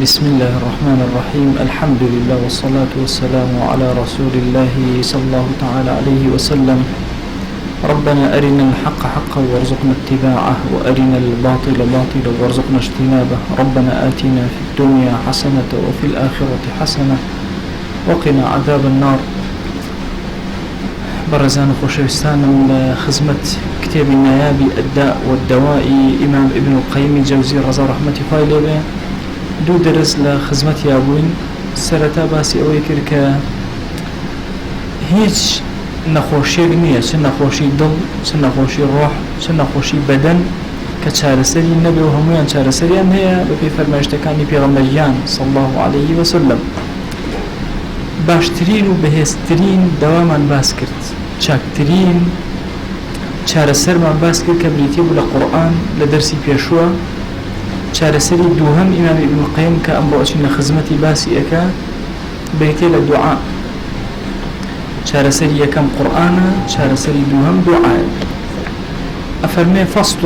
بسم الله الرحمن الرحيم. الحمد لله والصلاة والسلام على رسول الله صلى الله تعالى عليه وسلم. ربنا أرنا الحق حقا وارزقنا اتباعه، وأرنا الباطل باطلا وارزقنا اجتنابه. ربنا آتنا في الدنيا حسنة وفي الآخرة حسنة وقنا عذاب النار. برزان خوشوستان خزمة كتاب النيابي الداء والدواء إمام ابن القيم الجوزي رضا رحمة فايلة دو درس لخزمتي أبوين. سرتا باسي أوي كركا هيج نخوشي نییە، چ نەخۆشی دڵ، چ نەخۆشی ڕۆح، چ نەخۆشی بەدەن کە چارەسەری نەبێ و هەمویان چارەسەریان هەیە بە پێی فەرمایشتەکانی پێغەمبەریان صلی الله عليه وسلم. باشترین و بەهێزترین دەوامان باس کرد، چاکترین چارەسەرمان باس کرد کە بریتیە بوو لە قورئان لە دەرسی پێشووە. چارەسەری دووهەم ئیمام ابن القیم کە ئەم بۆ ئەچینە خزمەتی باسی ئەکا بریتیە لە دوعا. چارەسەری یەکەم قورئانە، چارەسەری دووهەم دوعاە. ئەفەرمێ فەصل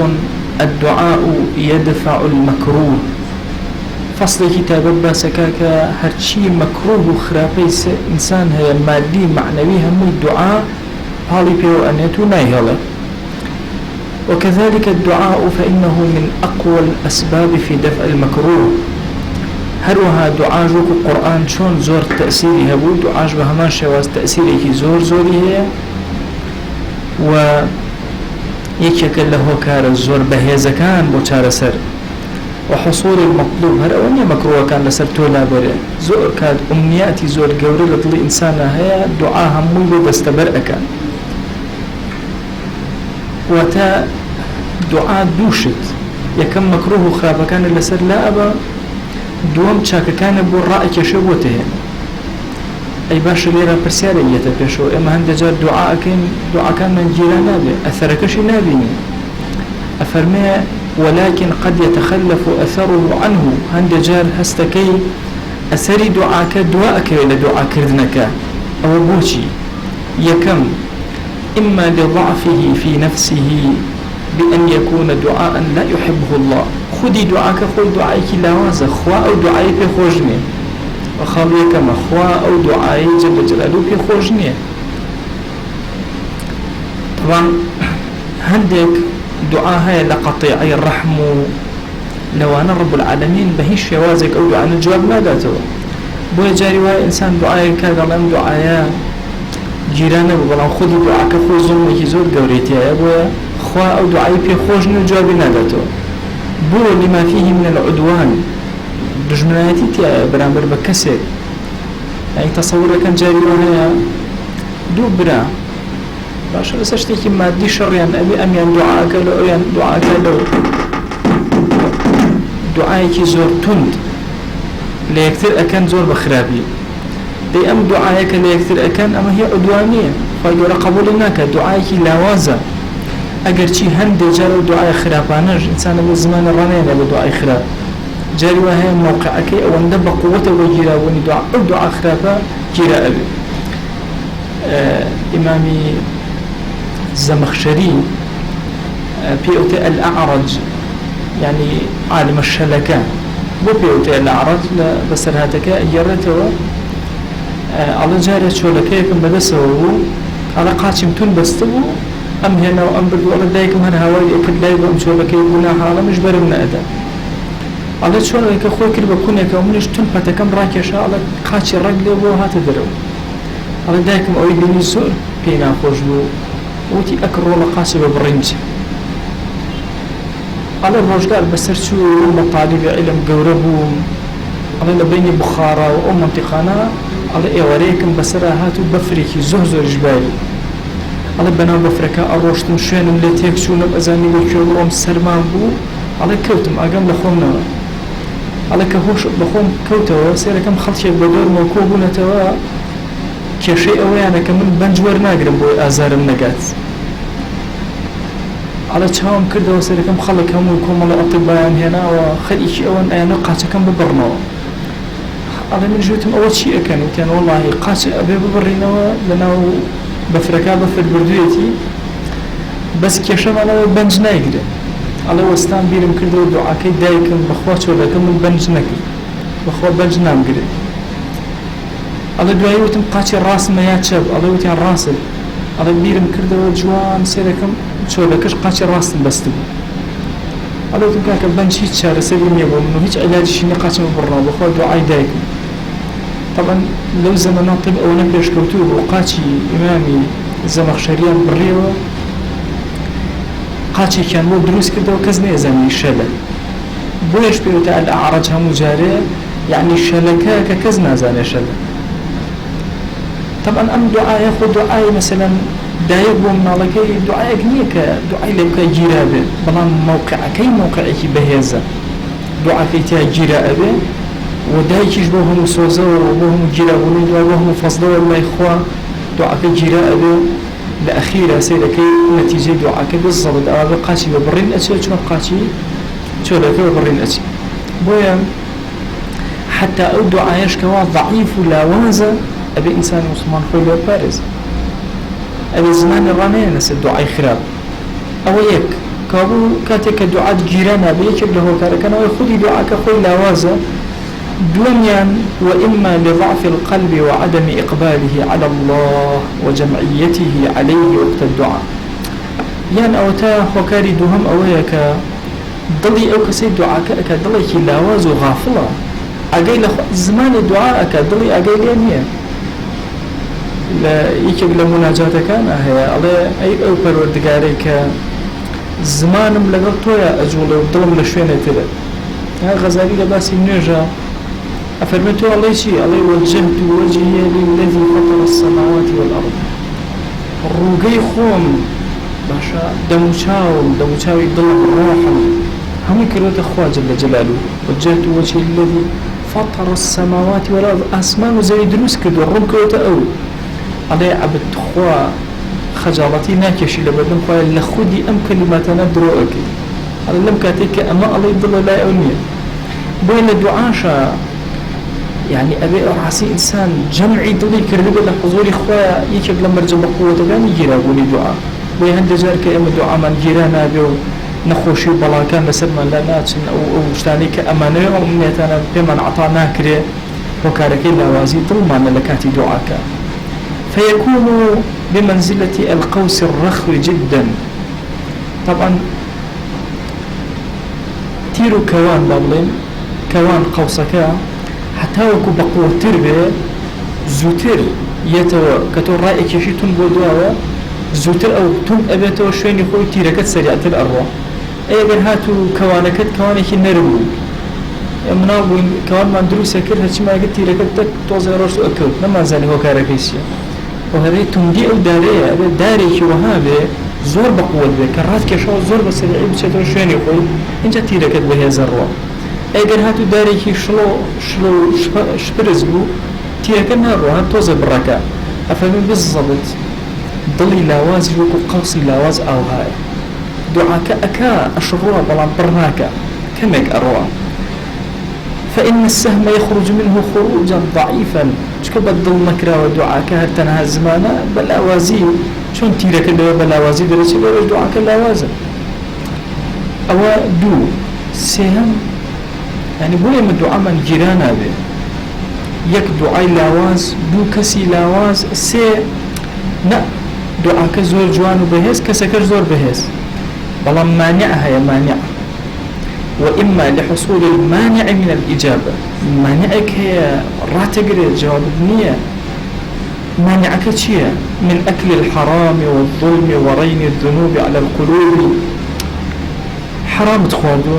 الدعاء يدفع المكروه. فەصلێکی تایبەت باسەکە کە هەرچی مەکروه و خراپەی ئینسان هەیە مادی معنەوی هەمووی دوعا پاڵی پێوە ئەنێت و نایهێڵێ. وكذلك الدعاء فإنه من أقوى الأسباب في دفع المكروه. هروها دعاء وكو قرآن شون زور تأثيري هبو دعاء بهمان شواز تأثيري زور زوري هي و يكيك له كار الزور بهيزة كان بوشار سر وحصول المطلوب هر أولي مكروه كان لسر تولا بري زور كاد أمنياتي زور قوري لطلي إنسانا هي دعاء هموي دستبرأ كان وتا دعاء دوشت يكم مكروه خرابة كان لسر لا أبا دوم چاکە کانە بۆ ڕائێکێشە بۆتە هێن. ئەی باشە لێرە پرسیارەیەتە پێشەوە ئێمە هەندێک جار دوعاکەین دوعاکانمان گیرا نابێ ئەثەرەکەشی نابینی. ئەفەرمێ ولكن قد يتخلف أثره عنه. هەندێک جار هەستەکەی ئەسەری دوعاکە دواءەکەوێت لە دوعاکردنەکە. ئەوە بۆچی؟ یەکەم إما لضعفه في نفسه بأن يكون دعاء لا يحبه الله. خودی دعاکە خۆی دعایکی لاوازە، خوا ئەو دعایی پێ خۆش نییە. وەخاڵ یەکەمە خوا ئەو دعایی جەل جەلالوو پێ خۆش نییە. طبعا هەندێک دعا هەیە لە قەطیعەی ڕەحم و لەوانە رب العالمین بە هیچ شێوازێک ئەو دعانە جواب ناداتەوە. بۆیە جاری وایە ئینسان دعایەک کات دەڵێم دعایە گیرانە بوو بەڵام خودی دعاکە خۆی زوڵمێکی زۆر گەورەیەتیایە بۆیە خوا ئەو دعایی پێ خۆش نییە و جوابی ناداتەوە. بۆ لما فيه من العدوان دژمنایەتی تایە بەرامبەر بە کەسێک. یعنی تەسەوورەکەن جاری وایە دوو برا باشە لەسەر شتێکی مادی شەڕیان ئەبێ ئەمیان دوعاکە لە ئەویان دوعاکە لەو دوعایەکی زۆر توند لە یەکتر ئەکەن زۆر بە خراپی. دەی ئەم دوعایەکە لە یەکتر ئەکەن ئەمە هی عدوانیە، خۆی گەورە قبوڵی ناکات، دوعایەکی لاوازە. ئەگەر چی هەندێک جار و دوعای خراپانەش ئینسانە بۆ زمانە ڕانەیە بە دوعای خراپ. جاری وایە هەیە موقعەکەی ئەوەندە بە قووەتەوە گیراوەنی دوعا ئەو دوعا خراپە گیرا ئەبێ. ئیمامی زەمەخشەری پێوتێ الأعرج يعني عالم الشەلەکە بۆ پێوتێ الأعرج لە بەسەرهاتەکە ئەگەڕێتەوە ئەڵێ جارێ چۆلەکەیەکم بەدەستەوە بوو ئەڵێ قاچیم تون بەستە بوو ئەم هێنەوە ئەم بردووە ئەڵێ دایکم هەر هاواری ئەکرد لای بۆ ئەم چۆلەکەی بوونا حاڵەمش بەرم نەئەدا. ئەڵێ چۆلەکە خۆی کرد بە کونێکەوە منیش تون پەتەکەم ڕاکێشا ئەڵێ قاچی ڕەگ لێ بۆ هاتە دەرەوە. ئەڵێ دایکم ئەوەی بینی زۆر پێی ناخۆش بوو وتی ئەکڕۆ لە قاچی بە بڕینج. ئەڵێ ڕۆژگار بەسەر چوو بە طالبی عیلم گەورە بووم. ئەڵێ لە بینی بوخارا و ئەو مەنتیقانە ئەڵێ ئێوارەیەکم بەسەرا هات و بەفرێکی زۆر زۆریش باری. ئەڵێ بەناو بەفرەکە ئەڕۆشتم شوێنم لێ تێک چوونم ئەزانی بۆ کوێ بڕۆم سەرمان بوو. ئەڵێ کەوتم ئاگەم لە خۆمنەوە. ئەڵێ کە هۆش بە خۆم کەوتەوە سێرەکەم خەڵکێک بە دۆرمەوە کۆ بوونەتەوە کێشەی ئەوەیانە کە من بەنج وەرناگرم بۆی ئازارم نەگات. ئەڵێ چاوم کردەوە سێرەکەم خەڵک هەموو کۆمەڵە ئەتیبایان هێناوە خەریکی ئەوەن ئەیانە قاچەکەم ببڕنەوە. ئەڵێ من ژوتم ئەوە چی ئەکەن؟ وتیان وەڵڵاهی قاچ ئەبێ ببڕینەوە لەناو بەفرەکە بەفر بردوویەتی بەس کێشەمانەوە بەنج نایگرێت. ئەڵێ وەستان بیرم کردەوە دوعاکەی دایکم بەخوا چۆلەکە من بەنج نەکرد. بەخۆ بەنج نامگرێت ئەڵێ دوایی وتم قاچی ڕاستمە یا چەپ ئەڵێ وتیان ڕاست ئەڵێ بیرم کردەوە جوان سێرەکەم چۆلەکەش قاچی ڕاستم بەست بوو ئەڵێ وتم کاکە بەنج هیچ چارەسەری نییە بۆ من و هیچ عیلاجیشی نییە قاچمە بڕاو بەخۆ دوعای دایکم طبعا لەو زەمانە طب ئەوە پێشکەوتوو بۆ قاچی ئیمامی زەمەخشەریان بڕیەوە قاچێکیان بۆ دروست کردەوە کەس نێزانی شەلە بۆیش پێوتە ئەعرەج هەموو جارێ یعنی شەلەکە کە کەس نازانێ شەلە طبعا ئەم دوعایە خۆ دوعای مەسەلەن دایک بۆ مناڵەکەی دوعایەک نییە کە دوعای لێ بکە گیرا بێت بەڵام موقعەکەی بەهێزە دوعاکەی تیا گیرا ئەبێ و دایکیش بۆ هەموو سۆزەوە و بۆ هەموو گیرابوونی دوای بۆ هەموو فەزلەوە لای خوا دوعاکە گیرا ئەبێ لە ئەخیرا سەیرەکەی نەتیجەی دوعاکە بزەڵت ئەوە بە قاچی بە بڕین ئەچێ چۆن قاچی چۆلەکە بە بڕین ئەچێ بۆیە حتى ئەو دوعایەش کەوا ضعیف و لاوازە ئەبێ ئینسانی مسلمان خۆی لێ پارێزێ ئەبێ زمانی ڕانەیە لەسەر دوعای خراپ ئەوە یەک کابوو کاتێک کە دوعات گیرا نابێ یەکێک لە هۆکارەکانەوەی خودی دوعاکە خۆی لاوازە دوميا وإما لضعف القلب وعدم إقباله على الله وجمعيته عليه وقت الدعاء يعني أوتا خوكاري دوهم أويك ضلي أو كسي دعاء كدلي كلاواز وغافلة أجي زمان الدعاء كدلي أجي لينيا لا يكيب لمناجات كان هي الله أي أو پروردگاري ك زمانم لقلتويا أجول ودلم لشوينة تلا ها غزالي لباسي نيجا أفرمتوا الله شيء الله وجهت وجهي للذي فطر السماوات والأرض الروقي خوم باشا دموشاوي ضلع الراحة هم كروت أخوة جل جلاله وجهت وجهي للذي فطر السماوات والأرض أسمان زي دروس كدو الرب كروت أو عليه عبد أخوة خجالتي ناكشي لبدن قال لخدي أم كلماتنا دروك على لم كاتيك أما الله يضل لا أونية بين الدعاشة يعني أبي راسي إنسان جمعي ضلي كردب لحضور إخوة يكب لما رجب قوة كان يجيرا قولي دعاء ويهند جارك أما دعاء من جيرانا بيو نخوشي بلا كان لسلمان لا ناتشن أو شتاني كأمانة ومنيتانا بمن عطانا كري وكارك اللوازي ظلمان لكاتي دعاك فيكون بمنزلة القوس الرخو جدا طبعا تيرو كوان بابلين كوان قوسك حتى وكو بقوة تربية زوتر يتوى كتو رأيك يشيتون بودواوا زوتر أو تون أبيتو شويني خوي تيركت سريعة الأرواح أيضا هاتو كوانك نربو منابو كوان ما دروسة كر هاتش ما يقول تيركت توزي رشو أكل نما زالي هو كاركيسيا وهذه تندي أو دارية داري وهابي زور بقوة بي كرات كشو زور بسريعي بشتو شويني خوي انجا تيركت بهي زروا اگر هاتو دارێکی شلو شپرز بوو تیرەکە ناڕۆ تۆزە بڕەکە ئەفەرمێ بزەڵت دڵی لاوازی وەکو قەوسی لاواز ئاوهایە دوعاکە ئەکا ئەشڕووە بەڵام بڕ ناکە کەمێک ئەڕۆوە فإن السهم يخرج منه خروجا ضعيفا چکە بەدڵ نەکراوە دوعاکە هەر تەنها زمانە بەلاوازی چۆن تیرەکە لەوە بەلاوازی دەرەچێت لەوەش دوعاکە لاوازە ئەوە دوو سێهم يعني بوي من دعاء من جيرانا به يك دعاء لاواز دو كسي لاواز سي نا دعاء كزور جوان بهز كسكر زور بهز بلا مانعها يا مانع وإما لحصول المانع من الإجابة مانعك هي راتقر الجواب النية مانعك شيء من أكل الحرام والظلم ورين الذنوب على القلوب حرام تخوضو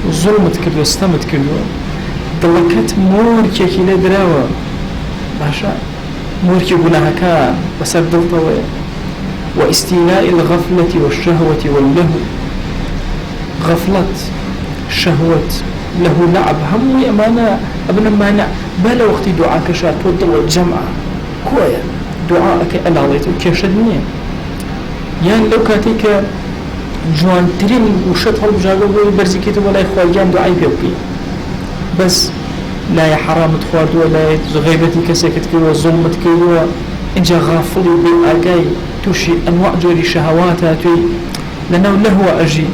ظلمت كردو استمت كردو دلكت موركي كي لدراوة باشا موركي قناهكا بسر دلطوي واستيلاء الغفلة والشهوة واللهو غفلة شهوة له لعب هم أمانة ابن مانع بلا وقت دعاك شات وضل الجمعة كويا دعاءك ألاويت وكيشدني يعني لو كاتيك جوان ترين وشط هالبجاجة برزكيت ولا إخوان دعاء بيوكي بس لا يا حرام تخوات ولا غيبتي كسكت كيوا ظلمت كيوا إنجا غافل بالآجاي توشي أنواع جوري شهواتها توي لأنه له أجي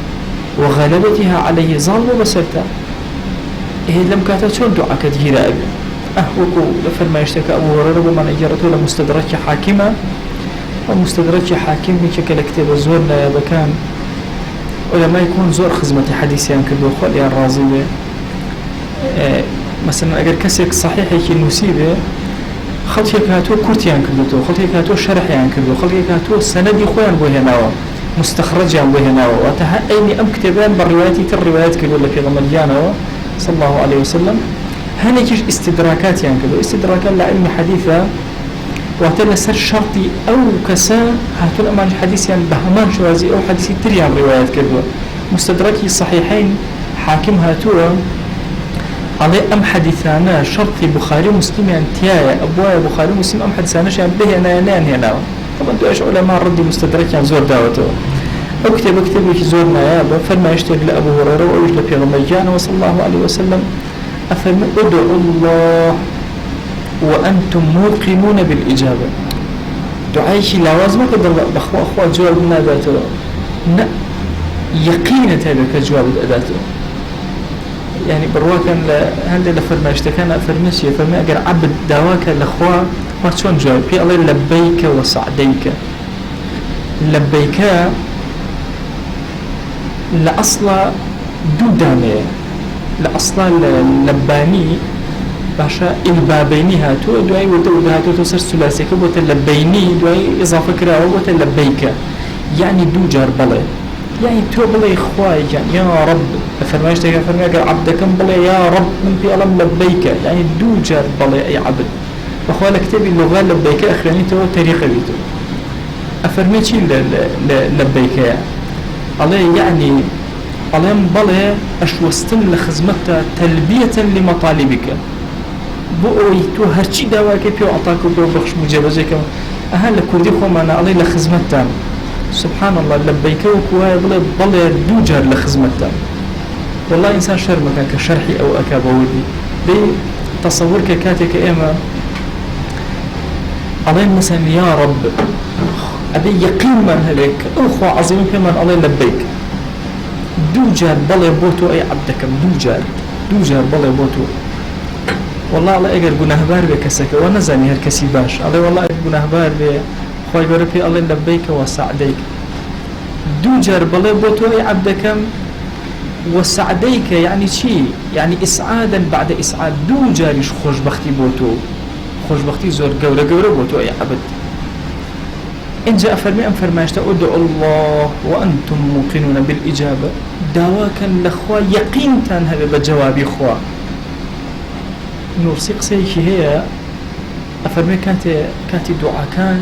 وغلبتها عليه ظالم وبسرتا هي لم كاتب شون دعاء كثيرة أبي وكو فرمايشتك أبو هريرة ومن أجرته لمستدرك حاكمة ومستدرك حاكمة شكل كتاب زورنا بكان ولما يكون زور خزمة حديث يعني كدو خل يا راضي به مثلا أجر كسك صحيح يكي نسيبه خلطي كاتو كرتيان كدو خلطي كاتو شرح يعني كدو خلطي كاتو سندي خوان بوهناوا مستخرج يعني بوهناوا وتها أيني أم كتابان بالروايات الروايات كدو اللي في غمجانا صلى الله عليه وسلم هنيكش استدراكات يعني كدو استدراكات لعلم حديثة وعتنا سر شرطي أو كسا هاتون أمان الحديث يعني بهمان شوازي أو حديثي تريان روايات كدو مستدركي الصحيحين حاكم هاتوا على أم حديثانا شرطي بخاري ومسلم يعني تيايا أبوايا بخاري ومسلم أم حديثانا يعني به أنا ينان هنا طبعا دو إيش علماء ردي مستدرك يعني زور دعوته أكتب لك زورنا يا أبا فلما يشتغل لأبو هريرة ويجل في غمجانا وصلى الله عليه وسلم أفرم ادعوا الله وأنتم موقنون بالإجابة دعايش لوازمك بأخوة جوابنا ذاته يقينة هذا جواب أداته يعني برواكا هل لفرما اشتكانا فرمسي فما أقر عبد دواك الأخوة وشون جواب في الله لبيك وسعديك لبيك لأصل دوداني لأصل لباني باشا البابيني هاتو دعي ودود هاتو تسر سلاسيك بوت اللبيني دعي إضافة كراوة بوت اللبيك يعني دو جار بلي يعني تو بلي إخواي يعني يا رب فرمايش تيجا فرمايش عبدكم بلي يا رب من في ألم لبيك يعني دو جار بلي أي عبد وخوالك تبي اللغة لبيك أخراني تو تاريخ بيتو أفرميتي لبيك عليه يعني عليهم بلي أشوستن لخزمتها تلبية لمطالبك بوي تو هرچی داواکە پێ عطاکە بۆ بەخش مجێبەجێکەوە ئەها لە کوردی خۆمانە ئەڵێ لە خزمەتتان سبحان الله لەبەیکە وەکو وایە بڵێ دوو جار لە خزمەتتان والله ئینسان شەرمەکە کە شەرحی ئەو ئەکا بەوردی دەی تەسەوور کە کاتێکە ئێمە ئەڵێن مەسەن یا رب ئەبێ یەقینمان هەبێت کە ئەو خوا عەزیمە پێمان ئەڵێ لەبەیک دوو جار بەڵێ بۆ تۆ ئەی عەبدەکەم دوو جار بەڵێ بۆ تۆ والله الله اگر گناهبار به کسک و نزانی هر کسی باش الله والله اگر گناهبار به خوای گره پی الله لبیک و سعدیک دو جار بله بو تو ای عبدکم و سعدیک یعنی چی یعنی اسعادا بعد اسعاد دو جاریش خوشبختی بو تو خوشبختی زور گوره بو تو ای عبد انجا فرمایشتا ادعو الله وانتم موقنون بالاجابه دواکن لخوا یقینتان هبه بجوابی خوا نور سيقسيكي هي أفرمي كانت دعاء كان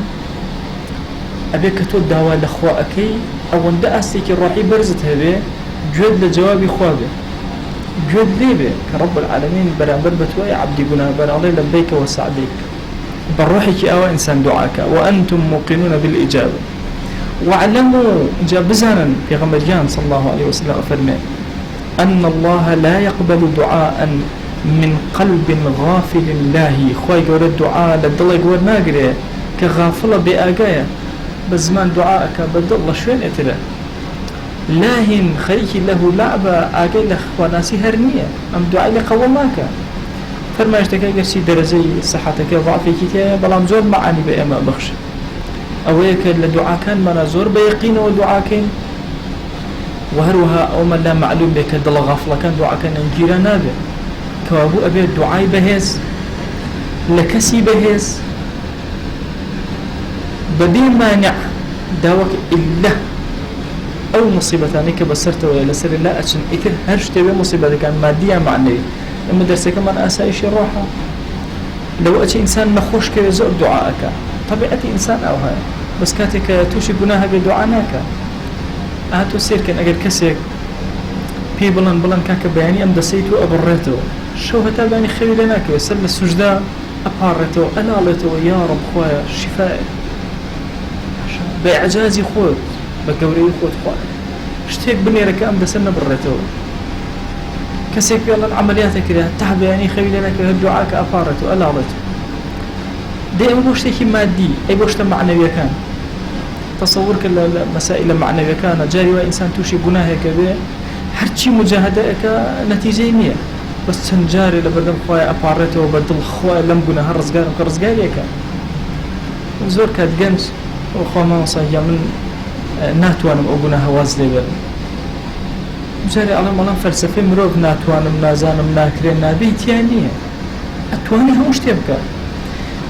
أبيك تو دعوة لأخوائكي أو أن دأستيكي الرحي برزت هذي جود لجوابي خوابي جود ليبي كرب العالمين برامبر بتوي عبدي قنا بر الله لبيك وسعديك بروحك أو إنسان دعاك وأنتم موقنون بالإجابة واعلموا جابزانا في غمريان صلى الله عليه وسلم أفرمي أن الله لا يقبل دعاء من قلب غافل الله خوي قول الدعاء للدل يقول ناقري كغافلة بآقايا بزمان دعاءك بدل الله شوين اتلا لاهن خيكي له لعبة آقاي لخواناسي هرنية أم دعاء لقوماك فرما اشتكى قرسي درزي صحتك ضعفك بلام زور معاني بأما بخش أويك لدعاء كان منا زور بيقين ودعاكين وهروها أو من لا معلوم بك دل غافلة كان دعاء كان انجيرا نابه كوابو أبي الدعاء بهز لكسي بهز بدي مانع داوك إلا أو مصيبتاني كبسرت ولا سر لا أشن إثر هرش تبي مصيبة كان مادية معني لما درسك كمان أسايش الروحة لو أتي إنسان مخوش كيزور دعاءك طبيعتي إنسان أو هاي بس كاتك توشي جناها بدعاناك هاتو سير كان أجر كسيك بي بلان كاك بياني أم دسيتو أبريتو شو هتا باني خير لناك وسل السجدة أبارته أنالته يا رب خوايا شفاء بإعجازي خود بقوري خود خوايا اشتيك بني ركا أم دسنا برته كسيك يلا العمليات كده تعب يعني خير لناك الدعاء أبارته أنالته دي أم بوشتكي مادي أي بوشت معنوي كان تصورك المسائل معنوية كان جاري وإنسان توشي قناه كذا هرشي مجاهدة نتيجة نية بەس چەند جارێ لە بەردەم خۆی ئەپارڕێتەوە بە دڵ خۆی لەم گوناهە ڕزگارم کە ڕزگاریەکە زۆر کات گەنج خۆ مامۆستا من ناتوانم ئەو گوناهە واز لێ بێنم جارێ ئەڵێم فەلسەفەی مرۆڤ ناتوانم نازانم ناکرێن نابێتیان نییە ئەتوانی هەموو شتێ بکە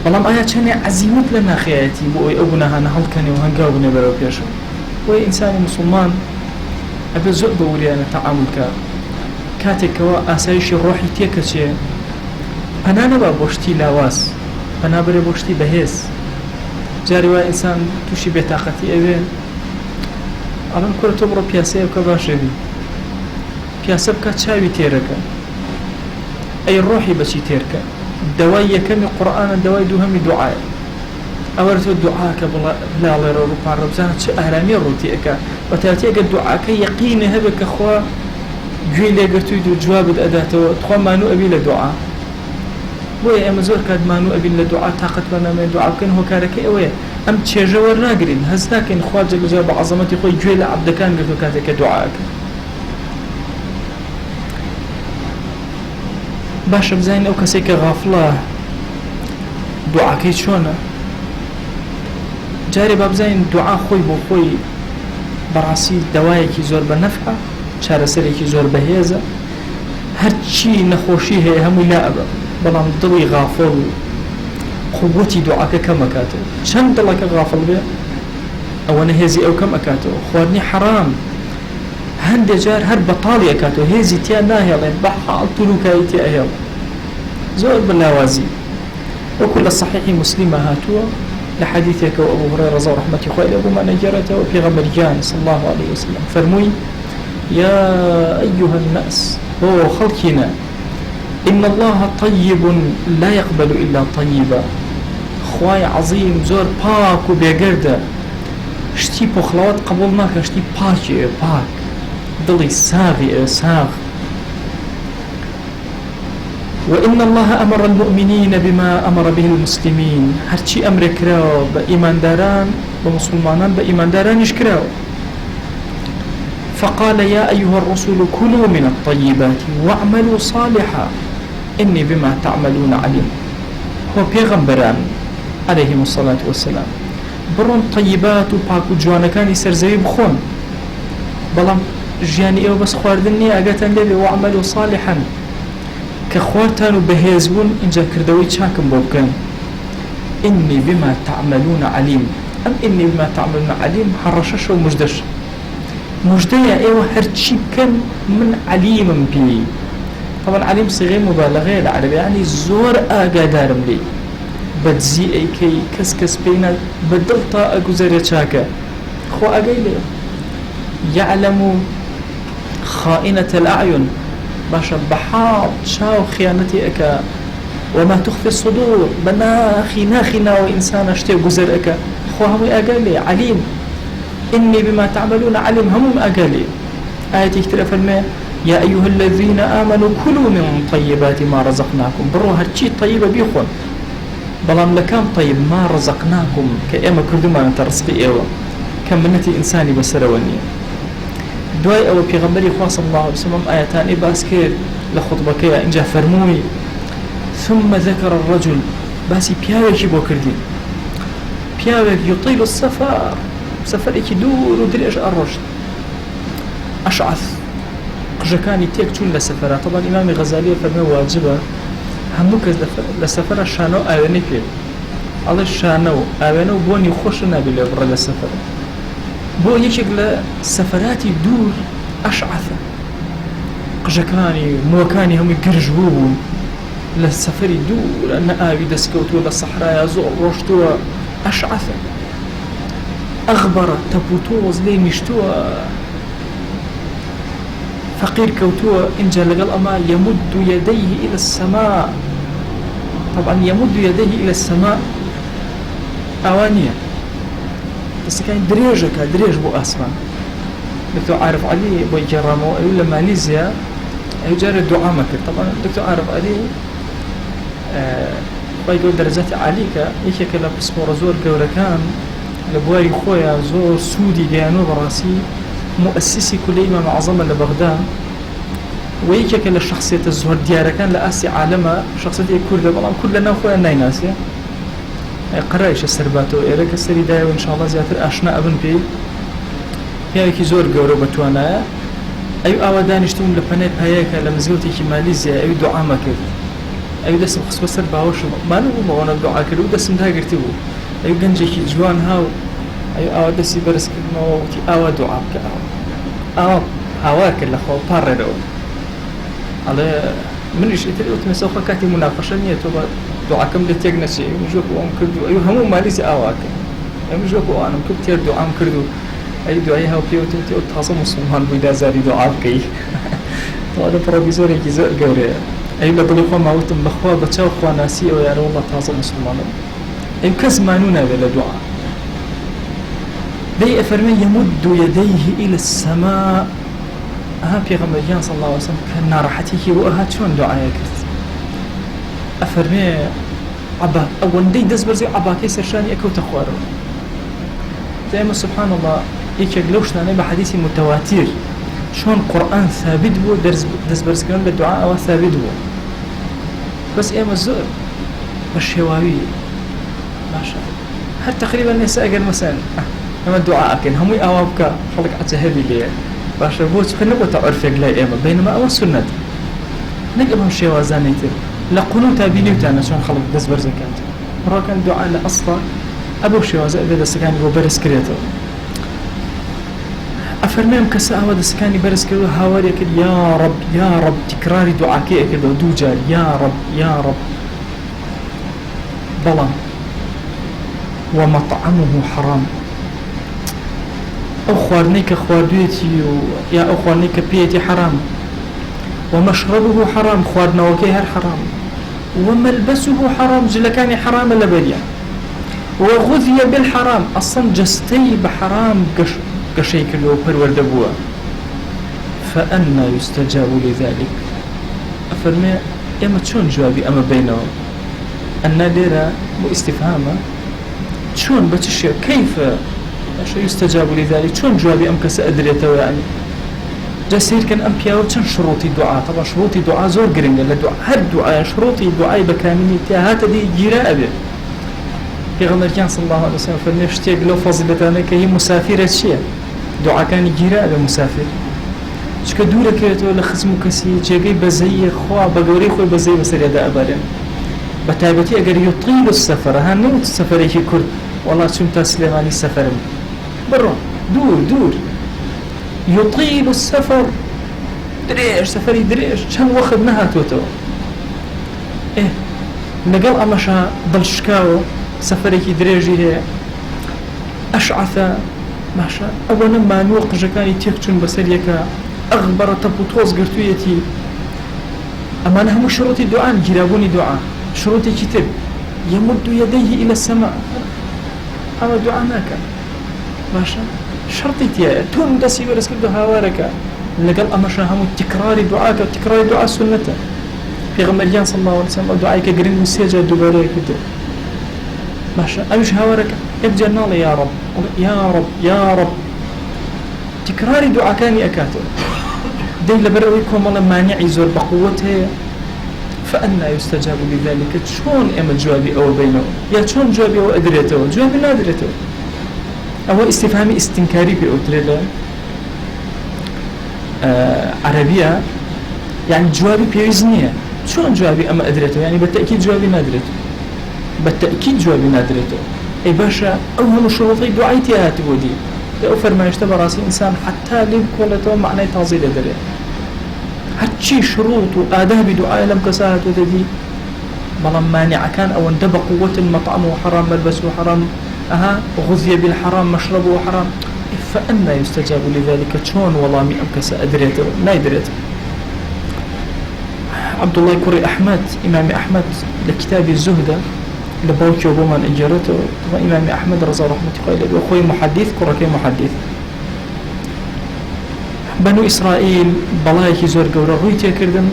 بەڵام ئایا چەندێ عەزیمەت لە ناخەیەتی بۆ ئەوی ئەو گوناهانە هەڵکەنێ و هەنگاو بنێ بەرەو پێشەوە بۆیە ئینسانی موسڵمان ئەبێ زۆر بە وریانە تەعامل کە کاتێکەوە ئاسایشی ڕۆحی تێکەچێ پەنا نەبا بۆ شتی لاواز پەنا بەرێ بۆ شتی بەهێز جاری وای ئینسان تووشی بێتاقەتی ئەوێ ئەڵێم کورە تۆ بڕۆ پیاسەیە بکە باشێوی پیاسە بکە چاوی تێرەکە ئەی ڕۆحی بەچی تێرکە دەوای یەکەمی قورئانە دوای دووهەمی دوعایە ئەوەر تۆ دوعاکە بڵاڵێرە ڕووپارڕە بزانە چه ئارامی ڕووتی ئەکە بە تایبەتی دوعاکە یەقینە هەبێ کە خوا گوێی لێگرتوویت و جوابت ئەداتەوە تخوا مانوو ئەبی لە دوعا بۆیە ئێمە زۆر کات مانوو ئەبین لە دوعا تاقەت بەنامێ دوعا بکەن هۆکارەکەی ئەوەیە ئەم چێژە وەرناگرین هەست ناکەین خوا جەل بە عەزەمەتی خۆی گوێ لە عەبدەکان گرتووە کاتێککە دوعاکە باشە بزانین ئەو کەسێک کە غافڵە دوعاکەی چۆنە جارێ با بزانین دوعا خۆی بۆ خۆی بەڕاستی دەوایەکی زۆر بە نەفعە چارەسەرێکی زۆر بەهێزە هەرچی نەخۆشی هەیە هەمووی لا ئەبە بەڵام دڵی غافڵ و قووەتی دوعاکە کەم ئەکاتەوە چەند دڵەکە غافڵ بێ ئەوەنە هێزی ئەو کەم ئەکاتەوە خواردنی حەرام هەندێک جار هەر بەتاڵی ئەکاتەوە هێزی تیا ناهێڵێن بە حاڵ تولوکایی تیا ئەهێڵ زۆر بەلاوازی وەکو لە صحیحی مسلمە هاتووە لە حەدیثێکەوە ئەبوو هورەیرە ڕەضا و ڕەحمەتی خوای لێ بوومان نەگێڕێتەوە پێغەمبەرگیان صلی الله عليه وسلم فەرمووی يا أيها الناس هو خلقنا إن الله طيب لا يقبل إلا طيبا خواي عظيم زور باك وبيقرده شتي بخلوات قبولناك شتي باكي باك دلي ساغي ساغ وإن الله أمر المؤمنين بما أمر به المسلمين هرشي أمر كراو بإيمان داران ومسلمان بإيمان داران يشكراو فقال يا أيها الرسول كلوا من الطيبات واعملوا صالحا إني بما تعملون عليم هو پیغمبران عليهم الصلاة والسلام برون طيبات و پاک و جوانەکانی سەرزەوی بخۆن بەڵام ژیانی ئێوە بەس خواردن نییە ئەگەتان لێبێ واعملوا صالحا کە خواردتان و بەهێز بوون اینجا کردەوەی چاکم بۆ بکەن إني بما تعملون عليم أم إني بما تعملون عليم هەڕەشەشە و مژدەش مژدەیە ئێوە هەرچی بکەن من عەلیمم پێی طبعا عليم صيغه مبالغه العربي يعني زور ئاگادارم لێی بەدزی ئەیکەی کەس پێینا بەدڵتا ئەگوزەرێ چاکە خۆ ئەگەی لێ يعلم خائنة الأعين باشا بحاڵ چاو خیانەتی ئەکا وما تخفي الصدور بناخي ناوە ئینسانە شتێک گوزەر ئەکا خۆ هەمووی ئاگای لێ عليم إني بما تعملون عليم هموم ئاگای لێ ئاەتی ترە فەرمێ يا أيها الذين آمنوا كلوا من طيبات ما رزقناكم برو هرشي طيبة بيخون بلام لكام طيب ما رزقناكم كأما كردما ترزقي إيوه كمنتي إنساني بسروني دواي أو بيغمبري خاص الله عليه وسلم آياتان إباسكير لخطبك يا إنجا فرموي ثم ذكر الرجل باسي بياوك بو كردي بياوك يطيل السفر سفر إكي دور ودريش الرشد أشعث قژەکانی تێک چوون لە سەفەرە طبعا ئیمامی غەزالی فەرمێ واجبە هەموو کەس لە سەفەرە شانە و ئاوێنەی پێ ئەڵێ شانە و ئاوێنە و بۆنی خۆشە نابێ لێ بڕە لە سەفەرە بۆ یەکێک لە سەفەراتی دوور ئەشعەثە قژەکانی مووەکانی هەمووی گرژ بوون لە سەفەری دوورە نە ئاوی دەستکەوتووە لە سەحرایە زۆر ڕۆشتووە ئەشعەثە ئەغبەرە تەپوتۆز لێ نیشتووە فقير كوتوه إن جاء لقال أما يمد يديه إلى السماء طبعا يمد يديه إلى السماء أوانية بس كان دريج بو أسمان دكتور عارف علي بو يجرمو ولا ماليزيا يجري الدعاء مكر طبعا دكتور عارف علي بايقول درجات عالية يكيك لبسمو رزور قوركان لبواي خويا زور سودي ديانو براسي مؤسسي كل إمام عظمة لبغداد ويكك للشخصية الزهر ديارة كان لأسي عالمها شخصية كردة والله كلنا أخويا نايناسي قرأيش السرباتو إيرك السري داية وإن شاء الله زيادة أشنا أبن بي هيك زور قورو بتوانا أي أودانشتون لبناء بهيك لمزيوتي كماليزيا أي دعاء ما كذا أي دسم خص بسر باوش ما نبغى وانا دعاء كذا ودسم ده قرتبو أي جنجي جوان هاو أي أودسي برس كذا وتي أو دعاء كأو هواك اللي خو باررو على من إيش إتلقيت مسافة كاتي مناقشة نية توبا دعاء كم لتيجنا شيء مجوك وام كردو أيوه همو ماليزيا أواك أي مجوك وأنا كتير دعاء كردو أي دعاء هاو بيوتي تحصل مسلمان بيدا زاري دعاء كي هذا بروفيسور يجزء جوري أي لبلغوا موتهم بخوا بتشاو خوا ناسي أو يعني والله تحصل مسلمان أي كزمانونا بلا دعاء ذي أفرمي يمد يديه إلى السماء أها بيغمبر صلى الله عليه وسلم كان راحتي وأها شون دعاء كرت أفرمي عبا أول دي دز برزي عبا كيسر شاني أكو تخوارو دائما سبحان الله يكجلوش ناني بحديث متواتر شون قرآن ثابت بو دز برز كمان بالدعاء أو ثابت بو بس إيه مزور بالشواوي ما شاء الله حتى تقريبا النساء قال مثلا أما الدعاء كن هم يأوابك خلق أتهبي ليه باش بوت خنبو تعرف يقلي إيه بينما أول سنة نقبهم شوازانيتر لقنو تابيني وتانا شون خلق دز برز كانت مرة كان دعاء لأصلا أبو شواز إذا دستكاني برس كريتو أفرميهم كساء هذا دستكاني برس كريتو هاوري أكد يا رب تكراري دعاكي أكد ودوجار يا رب بلا ومطعمه حرام أخوارنيك أخواردويتي يا أخوارنيك بيتي حرام ومشربه حرام خوارنا وكيهر حرام وملبسه حرام جلكاني حرام لبريا وغذي بالحرام أصلا جستي بحرام قشيك لو برورد بوا فأنا يستجاب لذلك أفرمي إما تشون جوابي أما بينه أن ليرة مو استفهامه شون بتشير كيف يستجاب لذلك شون جوابي أم كسأدريته يعني جسير كان أمبياو تشن شروطي دعاء طبعا شروطي دعاء زور قرنجة لدعاء هر دعاء شروطي دعاء بكاملية هات دي جراء به پیغمبر کان صلی الله علیه و سلم فرمودشتی لو فضیلتانه که هی مسافر چیه دعا کانی گیره به مسافر چکه دوره که تو لخصم کسی جگی بزی خوا بگوری خوی بزی بسری ده اباره بتایبتی اگر یطیل السفر ها نمت سفری که کرد والله چون تسلیمانی سفرم برو دور يطيل السفر دريش سفري دريش كم وقت نهاتو تو إيه نقل أمشا ضلشكاو سفري كي دريجي هي أشعث ماشا أولا ما نوق جكاني تيكتون بسريكا أغبر تبوتوز قرتويتي أما نهم شروط الدعاء جرابوني دعاء شروط كتاب يمد يديه إلى السماء أما دعاء ما كان ماشا شرطي تيا تون دسي برس كده هوارك لقل أمشا هم تكرار دعاء تكرار دعاء سنته في غمريان صلى الله عليه وسلم دعائك قرين مسيجة دباري كده ماشا أمش هوارك ابجى النار يا رب تكرار دعاء كان أكاته دي لبرويكم والله مانع يزور بقوته فأنا يستجاب لذلك شون أما جوابي أو بينه يا شون جوابي أو أدريته جوابي لا أدريته أو استفهامي استنكاري بأوتليلا عربية يعني جوابي بيزنية شون جوابي أما أدريته يعني بالتأكيد جوابي نادرته بالتأكيد جوابي نادرته أي باشا أوهم شروطي دعايتي هاتبودي لأوفر ما يشتبه راسي إنسان حتى ليب كولته معنى تازيل دري هاتشي شروط وآداب دعاء لم كساهت وددي بلا مانع كان أو اندب قوة المطعم وحرام ملبس وحرام غذي بالحرام مشربه حرام فأنا يستجاب لذلك شون والله مي أمكس أدريته لا يدريته عبد الله كري أحمد إمام أحمد لكتاب الزهدة لبوكي وبومان إجارته وإمام أحمد رضا رحمة الله وأخوي محدث كركي محدث بنو إسرائيل بلايك زور قورا رويتيا كردن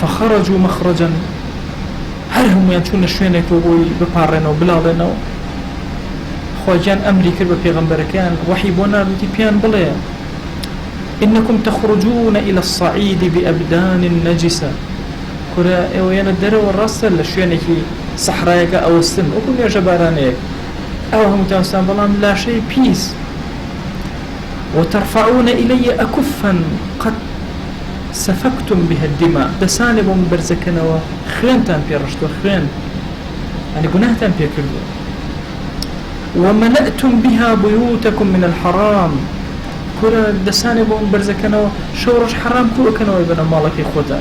فخرجوا مخرجا هل هم ينشون الشوينة وبوي ببارنا وبلادنا خواجان أمري كرب بيغمبر كان وحي بونا روتي بيان بلايا إنكم تخرجون إلى الصعيد بأبدان نجسة كرا وين الدرو والرسل لشينك صحرايك أو السن وكل جبارانيك أو هم تنسان بلام لا شيء بيس وترفعون إلي أكفا قد سفكتم بها الدماء دسانب برزكنا وخينتان بيرشتو خين يعني قناهتان بيكردو وملأتم بها بيوتكم من الحرام كرا دسانب برزكنا شورش حرام كو كانوا يبنى مالك خدا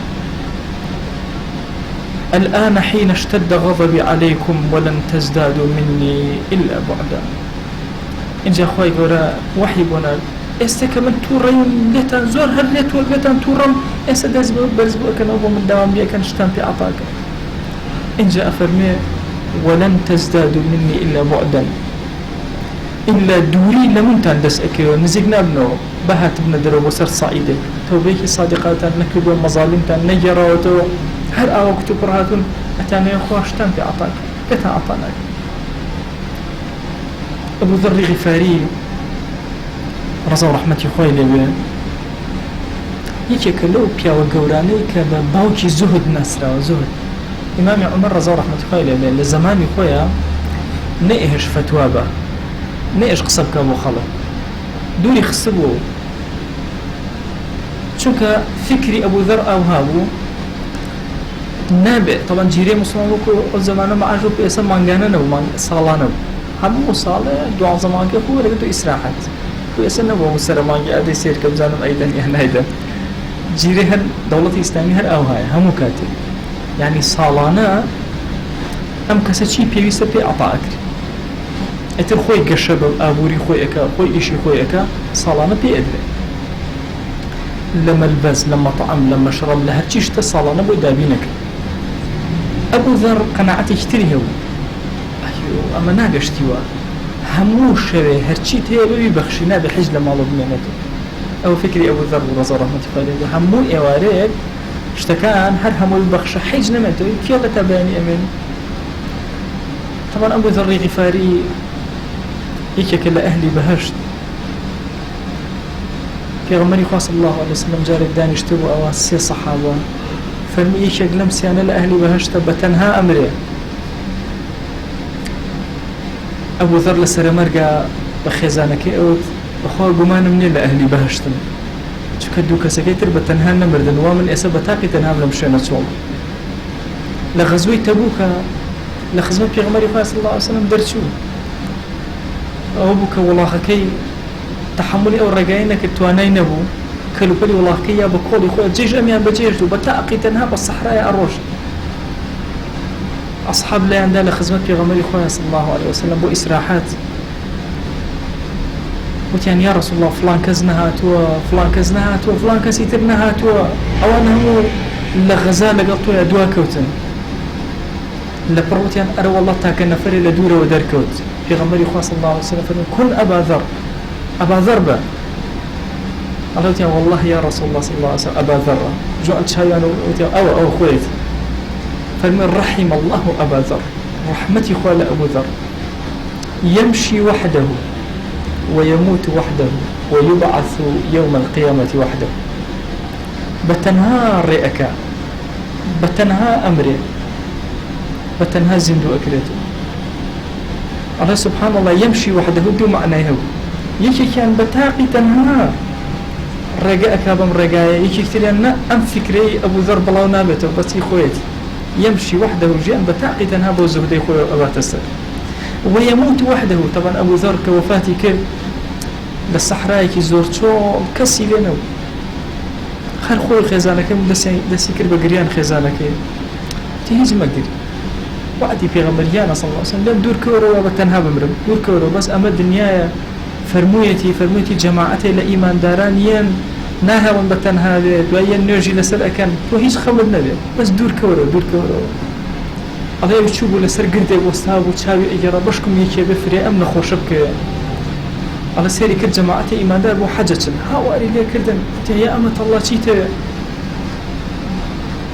الآن حين اشتد غضبي عليكم ولن تزدادوا مني إلا بعدا إن جا خواهي قرا وحي بنا استكمل تورين ليتان زور هل ليت والبيتان تورم استداز برزبو كان أبو من دوام بيه كان اشتان في عطاك إن جاء فرمي ولن تزدادوا مني إلا بعدا إلا دوري لمنتان دس أكيو نزيقنا ابنو بهات ابن درو وسر صعيدة توبيكي صادقاتا نكبو مظالمتان نجراوتو هل أوقتو برهاتون أتانا يخواشتان في عطاك كتا عطاناك أبو ذر غفاري رضا رحمتي خوي لبي يكي لو بيا وقوراني كبا باوكي زهد نسرا وزهد إمام عمر رضا رحمتي خوي لبي لزماني خويا نئهش فتوابا نئهش قصب كابو خلق دوري خصبو چونك فكري أبو ذر أو هابو نابع طبعا جيري مسلمان وكو الزمانه ما عجب يسمى مانجانا نو صالانو هم صالة دعاء زمان كي هو لقيته إسراحات هو يسنى هو مسر مانجا أدي سير كبزانم أيضا يعني أيضا جيري هن دولة إسلامية هر أو هاي هم كاتب يعني صالانة أم كسشي بيويسة بي عطاءك أتر خوي قشب أبوري خوي أكا خوي إشي خوي أكا صالانة بي أدري لما البس لما طعم لما شرب لها تشيش تصالانة بو دابينك أبو ذر قناعتي اشتريه أيوه أما ناقشتيوا همو شوي هرشي تيبي بخشينا بحج لما الله بنعمته أو فكري أبو ذر ورضا رحمة الله همو إواريك اشتكان هر همو بخش حج نمته كيلا تباني أمين طبعا أبو ذر غفاري يكيك لأهلي بهشت في غمري خاص الله عليه وسلم جاري الداني اشتبوا أواسي صحابة فرمي يكيك لمسي أنا لأهلي بهشت بتنها أمري أبو ذر لسر مرقى بخيزانك أوت بخوار قمان مني لأهلي بهشتن شو كدو كسكيتر بتنها نمردن ومن إسا بتاقي تنها ملمشينا صوم لغزوي تبوكا لخزمة في غمري خاص الله عليه وسلم درشو أبوك والله كي تحملي أو رجعينك التواني نبو كلو بلي والله كي يا بقولي خويا جيش أميان بجيش وبتأقي تنها بالصحراء الروش أصحاب لا عندنا خدمة في غمري خويا صلى الله عليه وسلم بو إسراحات قلت يعني يا رسول الله فلان كزنها تو فلان كزنها تو فلان كسيترنها تو أو أنه لغزال لقطوا يا دوا كوتن لبروت يعني أرى والله تاك نفري لدورة ودركوت في غمري خويا صلى الله عليه وسلم كن أبا ذر أبا ذربة قلت يا والله يا رسول الله صلى الله عليه وسلم أبا ذر جعلت شايان أو خويت فمن رحم الله أبا ذر رحمتي خوال أبو ذر يمشي وحده ويموت وحده ويبعث يوم القيامة وحده بتنها رئك بتنها أمري بتنها زندو أكلته الله سبحان الله يمشي وحده دو معناه يكي كان بتاقي تنها رجاءك أبم رجاء يكي كتير أن أم فكري أبو ذر بلاو نابته بس يخويت يمشي وحده جاء بتاقي تنها بوزهدي خوي أبا تسر ويموت وحده طبعا أبو ذر كوفاتي كل للصحراء كي زورتشو كسي لنا خل خوي خزانك دسي كل بقريان خزانك تهيج مقدر وعدي في غمريانا صلى الله عليه وسلم دور كورو وبتنها بمرم دور كورو بس أما الدنيا فرمويتي جماعتي لإيمان دارانيين ناهرون بتنها دويا نرجي لسر أكن وهيج خمد نبي بس دور كورو الله يشوفوا لسر قردي وستاب وتشاوي إجارة بشكم يكي بفري أمن خوشبك على سيري كل جماعتي إيمان دار وحجة هاواري لي كردن يا أمة الله تيتا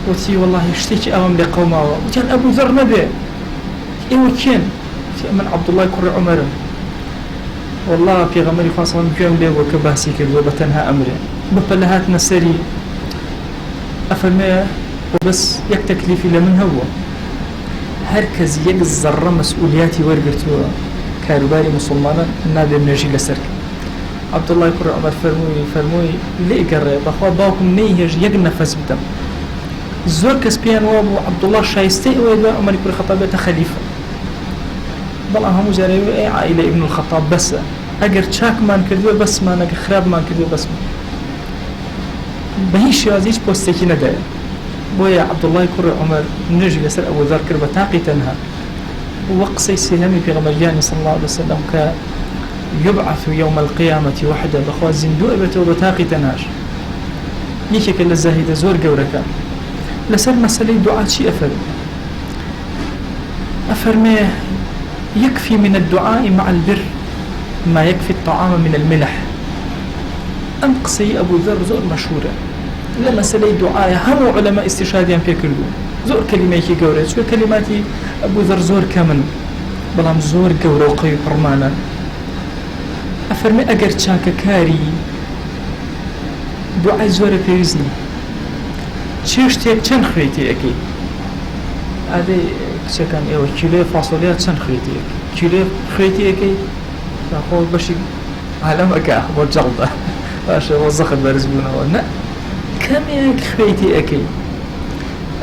وتي والله يشتكي أمام لقومه وكان أبو ذر نبي إيه وكين من عبد الله كر عمر والله في غمري خاصة بيوم ليه وكباسي كذو بتنها أمره بفلهات نسري أفرمي وبس يك تكليفي لمن هو هركز يك الزرة مسؤولياتي ورقرتوا كاروباري مسلمانا نادي بنجي لسرك عبد الله يقول عمر فرموي ليه قرر بخوا باوكم نيهج يك نفس بدم زور كسبيان وابو عبد الله شايستي ويدا عمر يقول الخطاب خليفة بلا همو جاري اي عائلة ابن الخطاب بس اگر چاک مان کردو بس مان اگر خراب مان کردو بس مان بهیش شوازیش پوستکی نداره بويا عبد الله يقول عمر نجي لسر أبو ذر كربة تاقي تنها وقصي سهمي في غمريان صلى الله عليه وسلم يبعث يوم القيامة وحده بخوا زندوء بتو بتاقي تنهاش يكيك للزاهدة زور قورك لسر مسألة دعاء شي أفرمي يكفي من الدعاء مع البر ما يكفي الطعام من الملح أنقصي أبو ذر زور مشهورة لما سلي دعاء هم علماء استشهاديان فيكلو زور كلمة كي قورة شو كلماتي أبو ذر زور كمن بلام زور قورة وقوي حرمانا أفرمي أقر شاك كاري دعاء زور بيزني چشتێک چەند خوێتیەکەی ئادەی کچەکان ئێوە کیلۆ فاسۆلیا چەند خوێتیەکەی کیلۆ خوێتیەکەی خۆ بەشی عالەمەکە بۆ جەڵدە باشە بۆ زەخت بەرز بوونەوە نە کەمێک خوێتیەکەی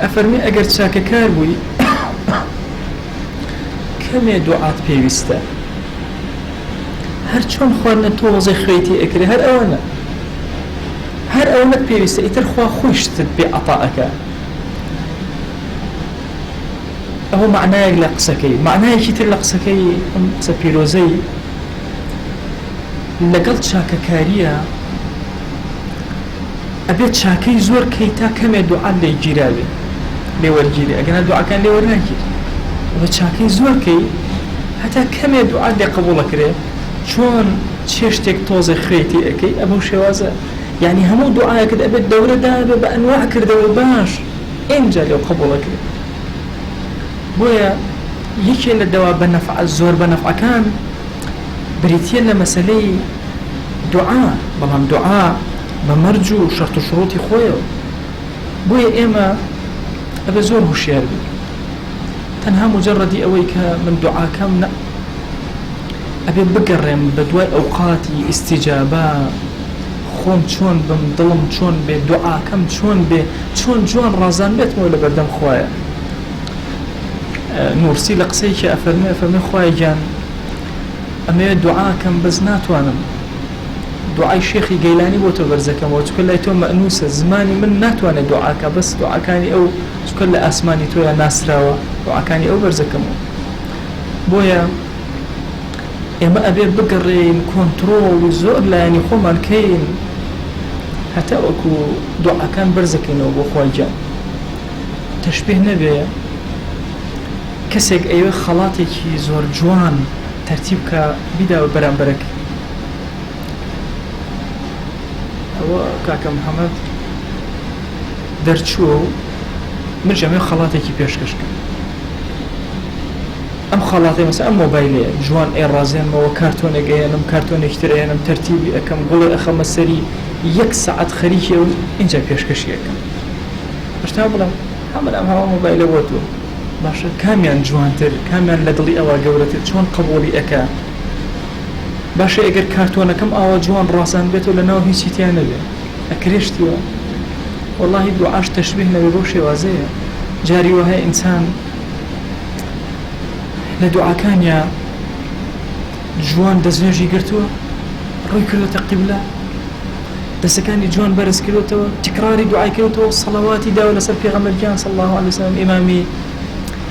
ئەفەرمی ئەگەر چاکەکار بووی کەمێ دوعات پێویستە هەر چۆن خواردنە تۆ وەزەی خوێتی ئەکرێ هەر ئەوەنە هەر ئەوەت پێویستە ئیتر خوا خۆشتت بێ عەتاءەکە ئەوە معنایەک لە قسەکەی معنایەکی تر لە قسەکەی ئەم قسە پیرۆزەی لەگەڵ چاکەکاریە ئەبێت چاکەی زۆر کەی تا کەمێ دوعات لێ گیراوێ لێ وەرگیرێ ئەگەنا دوعاکان لێ وەرناگیر بە چاکەی زۆر کەی هەتا کەمێ دوعات لێ قبوڵەکرێ چۆن چێشتێک تۆزە خوێتی ئەەکەی ئەبەو شێوازە يعني همو دعاء كده أبد دورة ده بأنواع كده باش إنجا لو قبول كده بويا يكي للدواء بنفع الزور بنفع كان بريتين لمسالي دعاء بلام دعاء بمرجو شرط شروطي خويا بويا إما أبي زور هشيار بي تنها مجردي أويك من دعاء كم لا أبي بقرم بدواء أوقاتي استجابة خۆم چۆن بم دڵم چۆن بێ دوعاکەم چۆن بێ چۆن جوان ڕازان بێتمەوە لە بەردەم خوایە نورسی لە قسەیەکی ئەفەرمێ خوای گیان ئەمەوێ دوعاکەم بەس ناتوانم دوعای شێخی گەیلانی بۆ تۆ بەرزەکەمەوە چکە لای تۆ مەئنووسە زمانی من ناتوانێت دوعاکە بەس دوعاکانی ئەو چکە لە ئاسمانی تۆیە ناسراوە دوعاکانی ئەو بەرزەکەمەوە بۆیە ئێمە ئەبێ بگەڕێین کۆنتڕۆڵ زۆر لایەنی خۆمان کەین هەتا وەکو دوعاکان بەرزەکەینەوە بۆ خوای گیان تەشبیه نەبێ کەسێک ئەوێ خەڵاتێکی زۆر جوان تەرتیب کە بیداوە بەرامبەرەکە ئەوە کاکە محەممەد دەرچووە و مرجەمێ خەڵاتێکی پێشکەشکە ئەم خەڵاتێ مەسە ئەم مۆبایلەیە جوان ئێڕازێنمەوە کارتۆنێک ئێنم کارتۆنێکی تر ئێنم تەرتیبی ئەەکەم گوڵێ ئەخەمە سەری یەک سەعەت خەریکێ و ئینجا پێشکەشیەکەم هەشتا بڵم هەمەلام هەوا مۆبایلە بۆ تۆ باشە کامیان جوانتر کامیان لە دڵی ئەوە گەورەتر چۆن قبوڵی ئەکا باشە ئەگەر کارتۆنەکەم ئاوا جوان ڕازان بێتەوە لەناو هیچی تیان نەبێ ئەکرێشتیوە وەڵڵاهی دوعاش تەشبیه نەبێ بۆ شێوازەیە جاری وهەیە ئینسان لە دوعاکانیا جوان دەستنوێژی گرتووە ڕووی کردوتە قیبلە دەستەکانی جوان بەرز کردوتەوە تکراری دوعای کردوتەوە سەڵەواتی داوە لەسەر پێغەمبەرگیان صلی الله علیه وسلم ئیمامی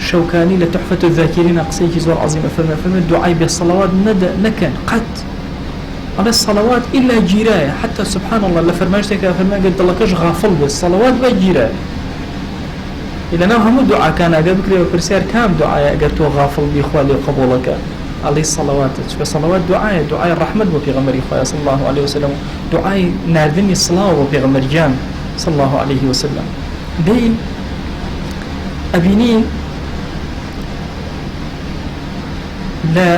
شەوکانی لە تحفەت الذاکرین قسەیەکی زۆر عەزیمە فەرمێ دوعای بێ سەڵەوات نەکەن قەت ئەڵێ سەڵەوات ئیلا گیرایە حتى سبحان الله لە فەرمایشتێکە فەرمێ گەر دڵەکەش غافڵ بێت سەڵەوات بە گیرایە لەناو هەموو دوعاکان ئەگە بکرێەوە پرسیار کام دوعایە ئەگەر تۆ غافڵ بی خوا لێ قبوڵەکە ئەڵێ سەڵەواتە چکە سەڵەوات دوعایە دوعای ڕەحمەت بۆ پێغەمبەری خوا صلی الله عليه وسلم دوعای ناردنی سڵاو بۆ پێغەمبەرگیان صلی الله عليه وسلم دەی ئەبینی لە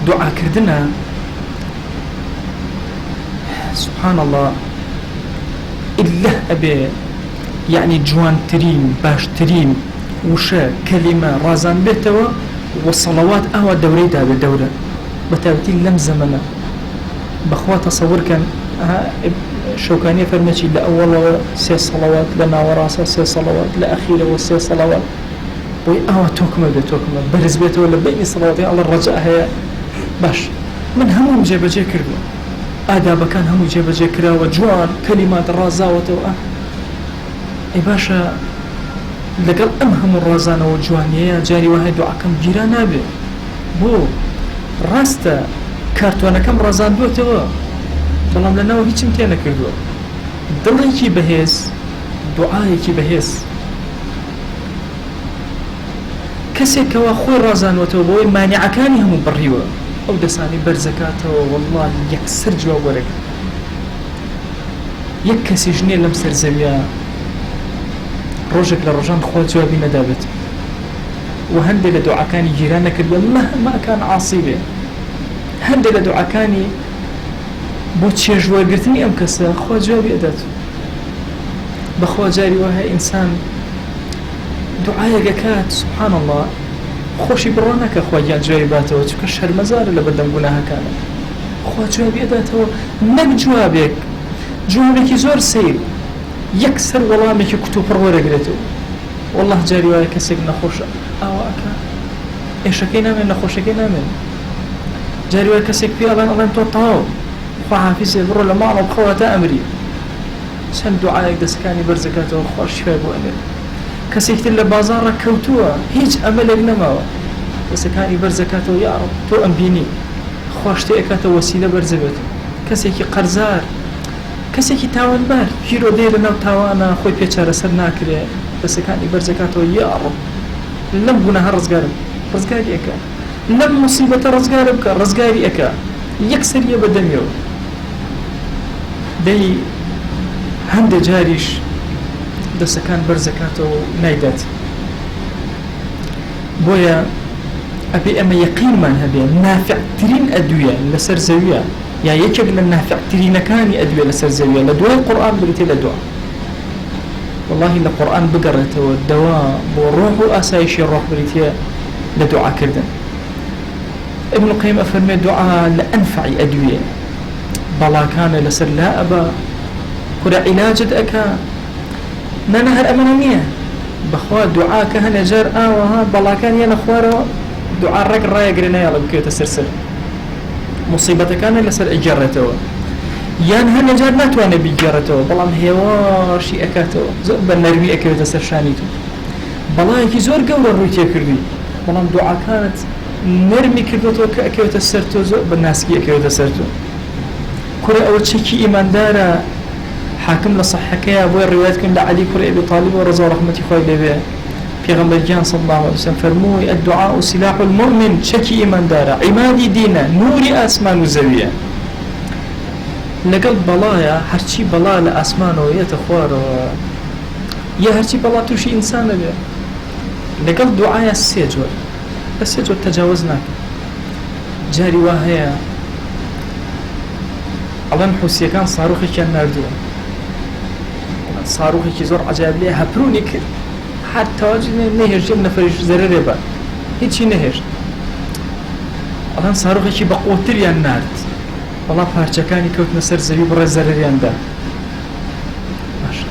دعاء كردنا سبحان الله إلا أبي يعني جوان ترين باش ترين وشا كلمة رازان بيتوا والصلوات أهوى دوري دا بالدورة بتاوتي لم زمنا بخوا تصور كان شوكانية فرمتي لأول 6 صلوات لنا وراسة 6 صلوات لأخيرة و6 صلوات وي أهوى توكمل برز بيته ولا بيني صلواتي على الرجاء هي باش من همهم جيبا جي كردو آدابا كان همو جيبا جي كرا وجوان كلمات رازاوة اي باشا لقل أمهم الرازانة وجوانية جاري واحد دعاكم جيرانا بي بو راستا كارتوانا كم رازان دوتوا بلام لناو هيچ امتيانا كردو دليكي بهيز دعايكي بهيز كسي كوا خوي رازان وتوبوي مانع كاني هم بريوا او دساني برزكاته والله يكسر جواب ورق يكسي جنيه لمسر زويا روجك لروجان خوال جوابي ندابت وهندي لدعا كاني جيرانك مهما كان عاصيبه هندي لدعا كاني بوتشي جواب قرتني ام كسا خوال جوابي ادات بخوا جاري وها انسان دعايا كات سبحان الله خوشي برونك اخوة جان جواباته وتكش هالمزار اللي بدهم قناها كان اخوة جوابي اداته نك جوابك زور سيب يكسر ولامك كتب ورقة قريته والله جاري وها كسك نخوش اواكا ايش كينا من نخوش كينا من جاري وها كسك في الله انتوطاو اخوة حافظي برو لما عمو بخوة امري سن دعايك دسكاني برزكاته وخوش شفاي بو امري كسيكت اللي بازارك كوتوا هيج أملك نماوا بس كاني برزكاته يا رب تو أمبيني خواشتي أكاته وسيلة برزبته كسيكي قرزار كسيكي تاوان بار فيرو دير ناو تاوانا خوي بيچارة سر ناكري بس كاني برزكاته يا رب لم قناها رزقاري أكا لم مصيبة رزقاري أكا يكسر يبدميو دي هند جاريش دسكان برزكاته نايدات بويا أبي أما يقين من هبي نافع ترين أدوية لسر زوية يا يكب من نافع ترين كاني أدوية لسر زوية لدواء القرآن بلتي لدواء والله القرآن بقرته والدواء بروح أسايش الروح بلتي لدعاء كردن ابن القيم أفرمي دعاء لأنفع أدوية بلا كان لسر لا أبا كرا علاجت أكا نهر أمانية بخوا دعاء كهنا جار وها بلا كان ينا خوارو دعاء رك راي قرينا يلا بكيو تسرسل مصيبة كان لسر إجارته يان هنا جار ناتوانا بإجارته بلام هيوار شي أكاتو زوب النرمي أكيو تسر شانيتو بلا يكي زور قورا رويتي كردي بلام دعاء كانت نرمي كردتو كأكيو تسرتو زوب الناسكي أكيو تسرتو كورا أول شكي إيمان دارا حاكم لصحك يا أبوي الروايات كن لعلي كل أبي طالب ورضا رحمتي خوي بيه پیغمبر جان صلى الله عليه وسلم فرموي الدعاء سلاح المؤمن شكي إيمان دارا عمادي دينا نوري آسمان وزوية لقل بلايا هرشي بلا لأسمان ويتخوار يا هرشي بلا توشي إنسان بيه لقل دعاء السجور السجور تجاوزناك جاري واهيا على حوسيا كان صاروخي كان ناردوه صاروخي كي زور عجاب ليه هبروني كر حتى واجد نهر جيب نفرش زرره با هيچي نهر الان صاروخي كي بقوتر يان نارد والله پارچكاني كوت نسر زوي برا زرر يان دا ماشا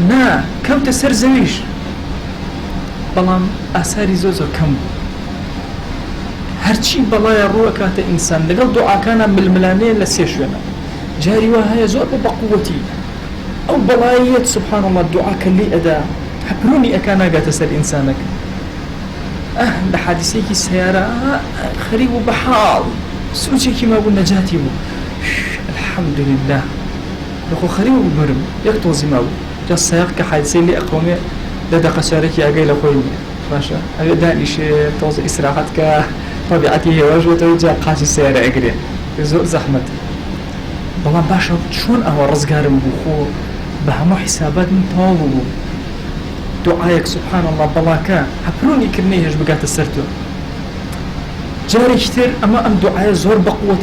نا كوت سر زويش بلام اثاري زوزو كم هرچي بلايا روح كانت انسان لقل دعا كان بالملانين لسيشونا جاري وهي زور بقوتي أو بلايات سبحان الله الدعاء كلي أدا حبروني أكانا قاتسر إنسانك لحادثيك السيارة خريب بحال سوچي ما أقول نجاتي الحمد لله لخو خريب برم يكتوزي ما أقول جا السياق كحادثي اللي أقومي لدى قشارك يا قيل أخويني ماشا أبي دانيش توزي إسراحتك طبيعتي هواج وتوجه قاش السيارة أقري زور زحمة بلا باشا شون أهو رزقارم بخو بهمو حسابات من طالبو دعايك سبحان الله بلاكا حبروني كرنيهش بقات السرتو جاري كتير أما أم دعاء زور بقوة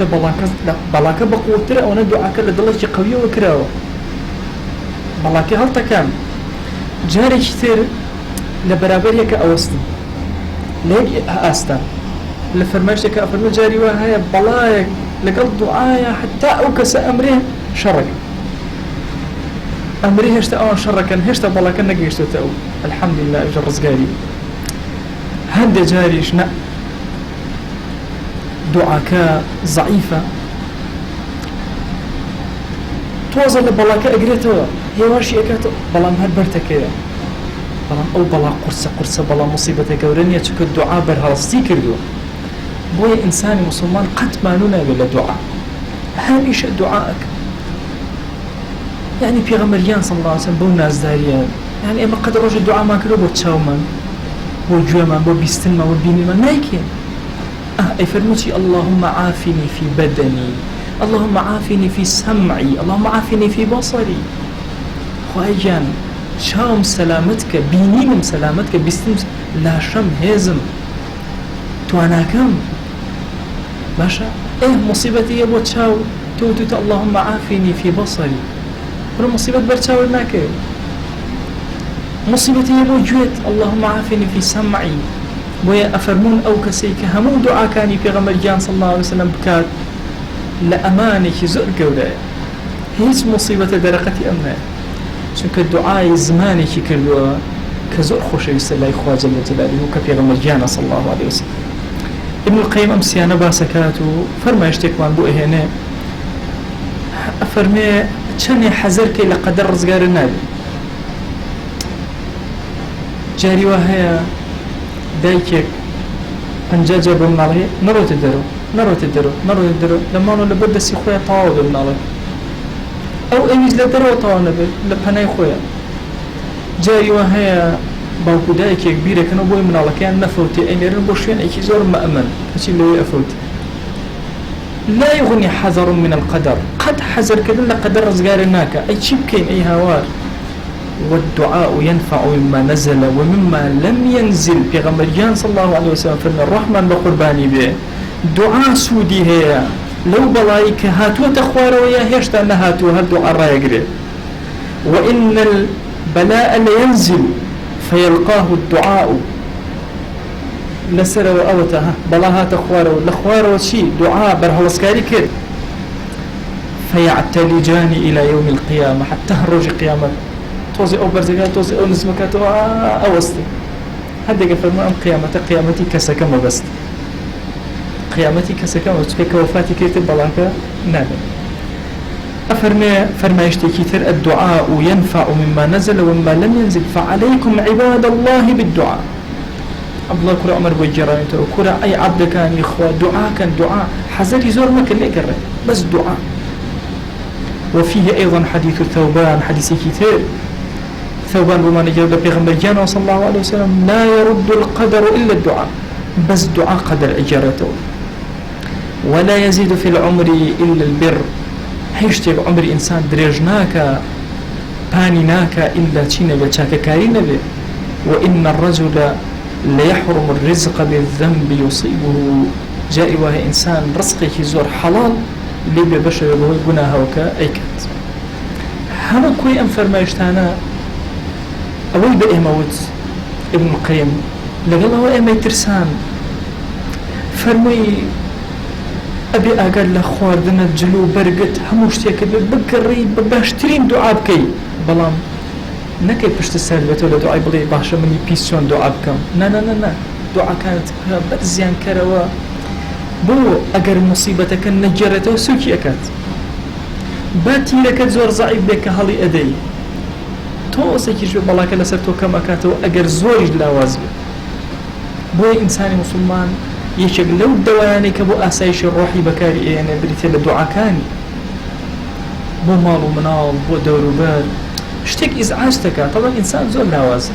بلاك بقوة أو أنا دعاء كلا دلش قوية وكراوة بلاك هل تكام جاري كتير لبرابر يك أوستن ليك أستن لفرماشتك أفرمي جاري وهاي بلاك لقل دعاء حتى أوكس أمره شرك أمره هشتا أو شركا هشتا بلاك نجي هشتا تأو الحمد لله أجر رزقاري هند جاري شنا دعاك ضعيفة توصل لبلاك أجريتها هي واشي أكاتو بلام هالبرتك يا بلام أو بلا قرصة بلا مصيبة كورنية تشك الدعاء برهالستي كردو بوي إنساني مسلمان قد ما نونا بلا دعاء هامش دعائك يعني في غمريان صلى الله عليه وسلم بو ناس داريان يعني أما قد رجل الدعاء ما كردو بو تشاومان بو جوامان بو بيستلما بو بينما نايكين أي فرموتي اللهم عافني في بدني اللهم عافني في سمعي اللهم عافني في بصري خواهيان شام سلامتك بينيم سلامتك بيستم لا شم هزم تواناكم باشا ايه مصيبتي يبو تشاو توتت اللهم عافني في بصري ولا مصيبة برتشاو ناكي مصيبتي يبو جوت اللهم عافني في سمعي ويا أفرمون أو كسيك همو دعاء كاني في غمر جان صلى الله عليه وسلم بكات لأمانك زور قولا هيس مصيبة درقتي أمنا شنك الدعاء زمانك كردوا كزور خوش يسلا إخوة جل جلاله وكفي غمر جان صلى الله عليه وسلم ابن القيم أمسيانا باسكاتو فرما يشتكوان بو إهنا أفرمي چني حذرك لقدر رزقار النبي جاري وهي دايكك پنجاجة بمناله نرو تدرو لما أنا لبدا سي خويا طاو بمناله أو أيز لدرو طاو نبي لبناي خويا جاري وهي باوكو دايكك كبيرة كانوا بوي مناله كان نفوتي أين يرن بوشين أيكي زور مأمن هشي اللي أفوتي لا يغني حذر من القدر قد حذر كذا لقدر رزقار الناكا أي شبكين أي هوار والدعاء ينفع مما نزل ومما لم ينزل في غمريان صلى الله عليه وسلم فإن الرحمن بقرباني به دعاء سودي هي لو بلايك هاتوا تخوار ويا هشتا نهاتوا هالدعاء رايقري وإن البلاء لينزل فيلقاه الدعاء لسر وأوتها بلاها تخوار لخوار وشي دعاء برهلسكاري كد فيعتلجان إلى يوم القيامة حتى هرج قيامة توزي أو برزقات توزي أو نزمكات أوستي هذا فرما أم قيامتي كسكما بس قيامتي كسكما تفك وفاتي كيرت بلاك نادم فرما يشتكي تر الدعاء ينفع مما نزل ومما لم ينزل فعليكم عباد الله بالدعاء الله كرة عمر بوجران ترى كرة أي عبد كان يخوى دعاء كان دعاء حزر يزور ما كان يقرأ بس دعاء وفيه أيضا حديث ثوبان حديث كتير ثوبان بما نجد بيغمبر جانا صلى الله عليه وسلم لا يرد القدر إلا الدعاء بس دعاء قدر إجارته ولا يزيد في العمر إلا البر هيشتغ عمر إنسان درجناك بانيناك إلا تشينا بشاك كارين به وإن الرجل ليحرم الرزق بالذنب يصيبه جاء وهي إنسان رزقه زور حلال اللي ببشر يبهو قناها وكا أيكت هما كوي أنفر ما يشتانا أول بقى موت ابن القيم لقال الله ما يترسان فرمي أبي أقال لأخوار دنا الجلو برقت هموشتيا كده بقري بباشترين دعاء بكي بلام نكي بشت السالبة ولا دعاء بلي باشا مني بيسيون دعاء بكم نا دعاء كانت برزيان كروا بو أجر مصيبتك النجرة وسوكي أكاد باتي لك زور ضعيف بك هالي أدي توسك يجوا بلاك لسرتو كم أكاتو أجر زورج لا وازب بو إنسان مسلمان يشق لو دواني كبو أسايش الروحي بكاري يعني بريتي لدعاء كاني بو مال ومنال بو دور وبال اشتك إزعاجتك طبعا إنسان زور لا وازب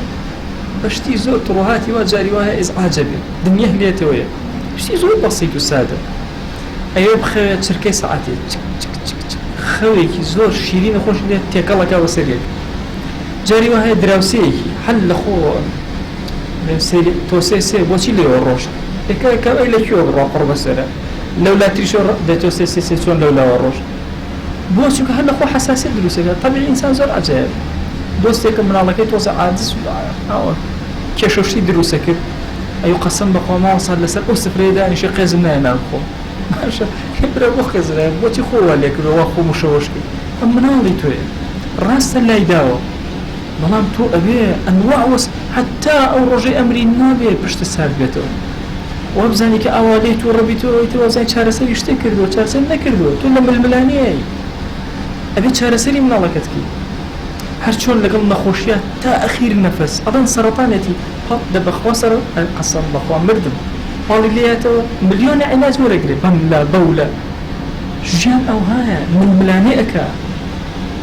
بشتي زور تروهاتي وجاري وها إزعاج بي دنيا هليته ويا شيء زور بسيط وسادة أيوب خوي تشركي ساعتي خوي كي زور شيرين خوش ليه تيكلا كا وسريك جاري وهاي دراوسي حل خو سيري توسي سي بوشي لي وروش ئەی لە کوێ بڕۆ قڕ بەسەرە لەو لا تریشە دەێتۆ سێ چۆن لەو لاوە ڕۆژ بۆ چونکە هەر لەخۆ حساسیت دروستەکە طبیعی ئینسان زۆر عەجایب دۆستێکە مناڵەکەی تۆزە عاجز کێشەشتی دروستە کرد ئەی قەسەم بەخوا ماوە ساڵ لەسەر ئەو سفرەیە دانیشە قێزم نایە ناو خۆم باشە برا بۆ خێزرایە بۆچی خۆوە لێ کردەوە خۆم و شەوەش کرد ئەم مناڵی تۆیە ڕاستە لای داوە بەڵام تۆ ئەبێ ئەنواوەس حتا ئەو ڕۆژەی ئەمری نابێ پشتە سارد بێتەوە وە بزانی کە ئاوادەی تۆ ڕەبی تۆ زای چارەسەری شتێک کردووە چارەسەر نەکردووە تۆ لە ململانیایی ئەبێ چارەسەری مناڵەکەتکی هەر چۆن لەگەڵ نەخۆشیە تا ئەخیر نەفەس ئەڵەن سەرەتانێتی هەڵ دەبەخوا سەر قەسەم بەخوا مردم پاڵی لێتەوە ملیۆنی عیلاج وەرەگرێ بەملا بەولە ژیان ئەو هایە ململانێ ئەکا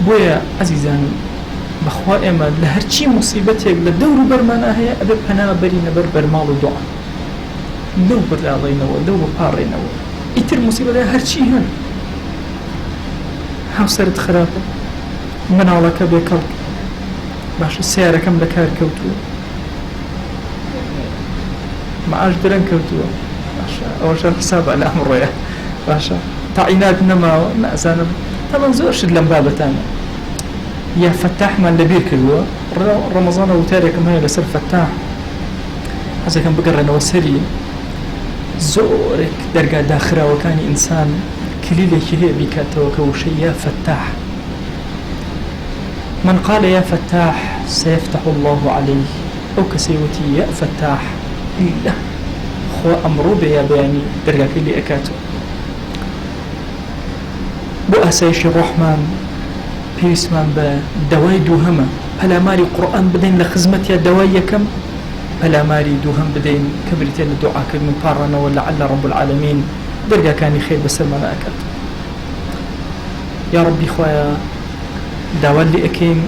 بۆیە عەزیزان بەخوا ئێمە لە هەرچی موسیبەتێک لە دەور و بەرمانە هەیە ئەبێ پەنا بەرینە بەر بەرماڵ و دوعا لەو بەداڵێنەوە لەو بەپاڕێنەوە ئیتر موسیبەتە هەرچی هەن هاوسەرت خراپە مناڵەکە بێکەڵ باشە سیارەکەم لە کار کەوتووە معاش درەنگ کەوتووە باشە ئەوەشە حسابە لە ئەمڕۆیە باشە تاعینات نەماوە نازانم تەمەن زۆر شت لەم بابەتانە یا فەتاحمان لەبیر کردووە ڕەمەزانە وتارێکم هەیە لەسەر فەتاح حەزەکەم بگەڕێنەوە سەری زۆرێک دەرگا داخراوەکانی ئینسان کلیلێکی هەیە بیکاتەوە کە وشەی یا فەتاح من قال يا فتاح سيفتح الله عليه أو كسيوتي يا فتاح إلا خو أمرو بيا بياني درجاك اللي أكاتو بو أسايش الرحمن بيسمان بدواي دوهمة بلا ماري قرآن بدين لخزمت يا دواي كم بلا ماري دوهم بدين كبرتين الدعاء من بارنا ولعل رب العالمين درجا كان خير بس ما أكاتو يا ربي خويا داوال لي أكين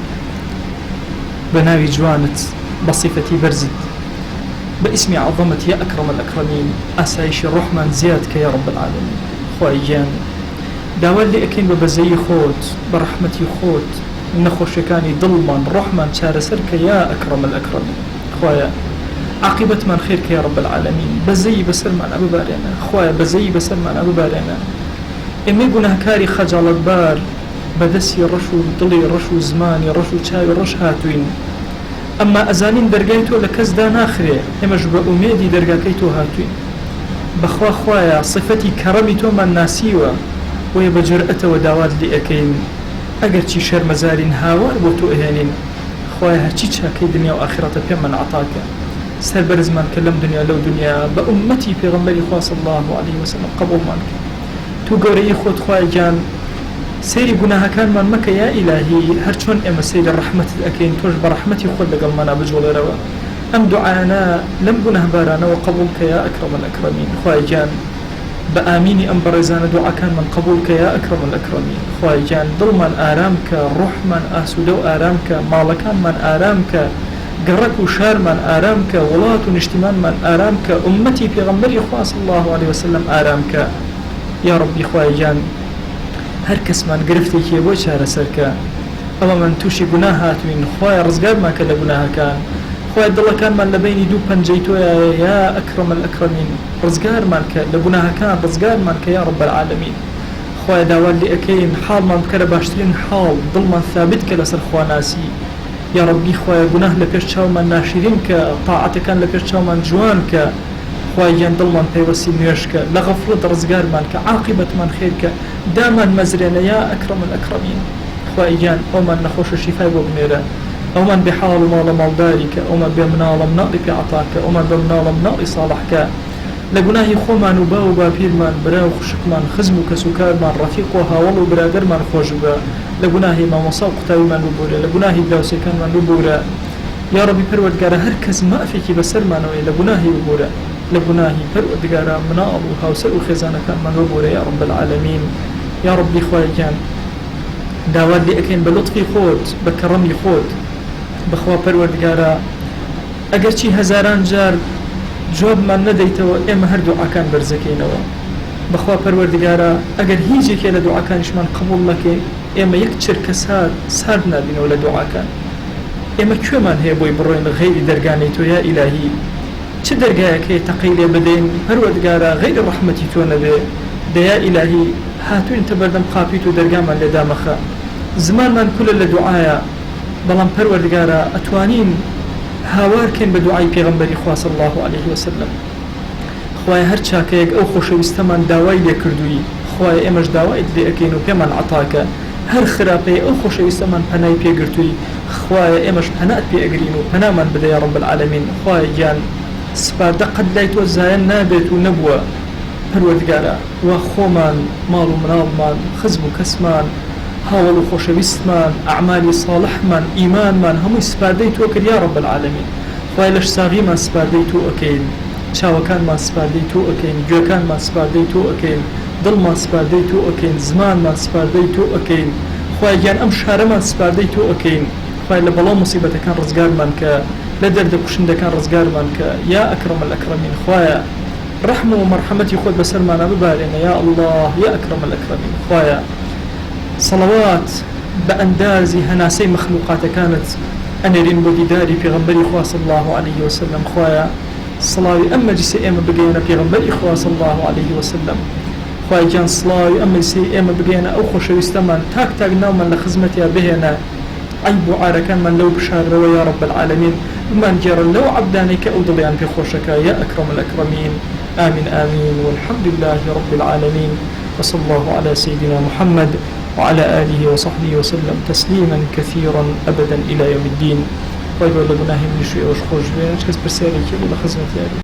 بناوي جوانت بصفتي برزت باسم عظمت يا أكرم الأكرمين أسايش الرحمن زيادك يا رب العالمين خواهي جان داوال لي أكين ببزي خوت برحمتي خوت نخوشكاني ظلمان رحمن شارسرك يا أكرم الأكرمين خواهي عاقبة من خيرك يا رب العالمين بزي بسلمان أبو بارينا خواهي بزي بسلمان أبو بارينا إمي گناهكاري خجالت بار بەدەستی ڕەش و دڵی ڕەش و زمانی ڕەش و چاوی ڕەش هاتوین ئەمما ئەزانین دەرگای تۆ لە کەسدا ناخرێ ئێمەش بە ئومێدی دەرگاکەی تۆ هاتوین بەخوا خوایە صفەتی کەڕەمی تۆمان ناسیوە وەیە بە جورئەتەوە داوات لێ ئەەکەین ئەگەر چی شەرمەزارین هاوار بۆ تۆ ئەهێنین خوایە هەرچی چاکەی دنیا و ئاخرەتە پێمان عەتاکە سەربەرزمان کە لەم دنیا لەو دنیا بە ئومەتی پێغەمبەری خوا صلی الله علیه وسلم قبوڵمان کرد تو گەورەی خۆت خوای گیان سيري گوناهەکانمان مەکە یا ئیلاهی هەر چۆن ئێمە سەیری ڕەحمەتت ئەکەین تۆش بە ڕەحمەتی خۆت لەگەڵمانە بجوڵێرەوە ئەم دوعایانە لەم گوناهبارانەوە قبول کە یا ئەکرەم الئەکرەمین خوای گیان بە ئامینی ئەم بەڕێزانە دوعاکانمان قبول کە یا ئەکرەم الئەکرەمین خوای گیان دڵمان ئارام کە ڕوحمان ئاسوودە و ئارام کە ماڵەکانمان ئارام کە گەڕەک و شارمان ئارام کە وڵات و نیشتیمانمان ئارام کە ئومەتی پێغەمبەری خوا صلی الله علیه وسلم ئارام کە یا ربی خوای گیان هەر کەسمان گرفتێکیە بۆ چارەسەرکە ئەوە من تووشی گوناه هاتوین خوای ڕزگارمان کە لە گوناهەکان خوای دڵەکانمان لە بینی دوو پەنجەی تۆیە یا ئەکرەم الئەکرەمین ڕزگارمان کە لە گوناهەکان ڕزگارمان کە یا رب العالمین خوای داوات لێ ئەکەین حاڵمان بکە لە باشترین حاڵ دڵمان ثابت کە لەسەر خواناسی یا ربی خوای گوناه لە پێش چاومان ناشرین کە تاعەتەکان لە پێش چاومان جوان کە خوای گیان دڵمان پەیوەستی نوێشکە لە غەفڵەت ڕزگارمان کە عاقبەتمان خێرکە دامان مەزرێنە یا ئەکرەم الئەکرەمین خوای گیان ئەومان نەخۆشە شیفای بۆ بنێرە ئەومان بێ حاڵ و ماڵە ماڵداری کە ئەومان بێ مناڵە مناڵی پێ عەتاکە ئەومان بێ مناڵە مناڵی ساڵحکە لە گوناهی خۆمان و با و باپیرمان برا و خوشکمان خزم و کەسوکارمان ڕەفیق و هاوڵ و برادەرمان خۆش بە لە گوناهی مامۆسا و قوتاویمان ببورە لە گوناهی داوسەکانمان ببورە یا ربی پەروەردگارە هەر کەس مافێکی بەسەرمانەوەی لە گوناهی ببورە لە گوناهی پەروەردگارە مناڵ و هاوسەر و خێزانەکانمان ببورە یا رب العالمین یا ربی خوای گیان داوات لێ ئەکەین بە لطفی خۆت بە کەڕەمی خۆت بەخوا پەروەردگارە ئەگەر چی هەزاران جار جوابمان نەدەیتەوە ئێمە هەر دوعاکان بەرزەکەینەوە بەخوا پەروەردگارە ئەگەر هیچێکێ لە دوعاکانیشمان قبوڵ نەکەی ئێمە یەک چرکە سارد نابینەوە لە دوعاکان ئێمە کوێمان هەیە بۆی بڕۆین غەیری دەرگانەی تۆ یا ئیلاهی چه دەرگایەکەی تەقەی لێ بدەین پەروەردگارە غەیری ڕەحمەتی تۆ نەبێ دەیا ئیلاهی هاتووینتە بەردەم قاپیت و دەرگامان لێدا مەخە زمانمان کولە لە دوعایە بەڵام پەروەردگارە ئەتوانین هاوارکەین بە دوعای پێغەمبەری خوا صلی الله عليه وسلم خوای هەر چاکەیەک ئەو خۆشەویستەمان داوای لێ کردووی خوای ئێمەش داوای لێ ئەکەین و پێمان عەتاکە هەر خراپەی ئەو خۆشەویستەمان پەنای پێگرتووی خوای ئێمەش پەنات پێ ئەگرین و پەنامان بدە یا رب العالمین خوای گیان سپاردە قەت لای تۆ زایە نابێت و نەبووە پەروەردگارە وا خۆمان ماڵ و مناڵمان خزم و کەسمان هاوڵ و خۆشەویستمان ئەعمالی ساڵحمان ئیمانمان هەمووی سپاردەی تۆ کرد یا رب العالمین خوای لەش ساغیمان سپاردەی تۆ ئەکەین چاوەکانمان سپاردەی تۆ ئەکەین گوێکانمان سپاردەی تۆ ئەکەین دڵمان سپاردەی تۆ ئەکەین زمانمان سپاردەی تۆ ئەکەین خوای گیان ئەم شارەمان سپاردەی تۆ ئەکەین خوای لە بەڵام موسیبەتەکان ڕزگارمان کە لە دەردە کوشندەکان ڕزگارمان کە یا ئەکرەم الئەکرەمین خوایە رحم و مرحمەتی خۆت بەسەرمانە ببارێنە یا الله یا ئەکرەم الئەکرەمین خوایە صلوات بأندازي هناسي مخلوقات كانت أنرين بديداري في غنبري إخوة صلى الله عليه وسلم خوايا صلاوي أما جسي إما بقينا في غنبري إخوة صلى الله عليه وسلم خوايا جان صلاوي أما جسي إما بقينا أو خوش يستمان تاك تاك نوما لخزمتها بهنا عيب وعارة من لو بشار يا رب العالمين ومن جرى لو عبدانك أو ضبيان في خوشك يا أكرم الأكرمين آمين آمين والحمد لله رب العالمين وصلى الله على سيدنا محمد وعلى آله وصحبه وسلم تسليما كثيرا أبدا إلى يوم الدين. طيب لبناهم لشيء وش خوش بين كس برسالة كذا لخزمة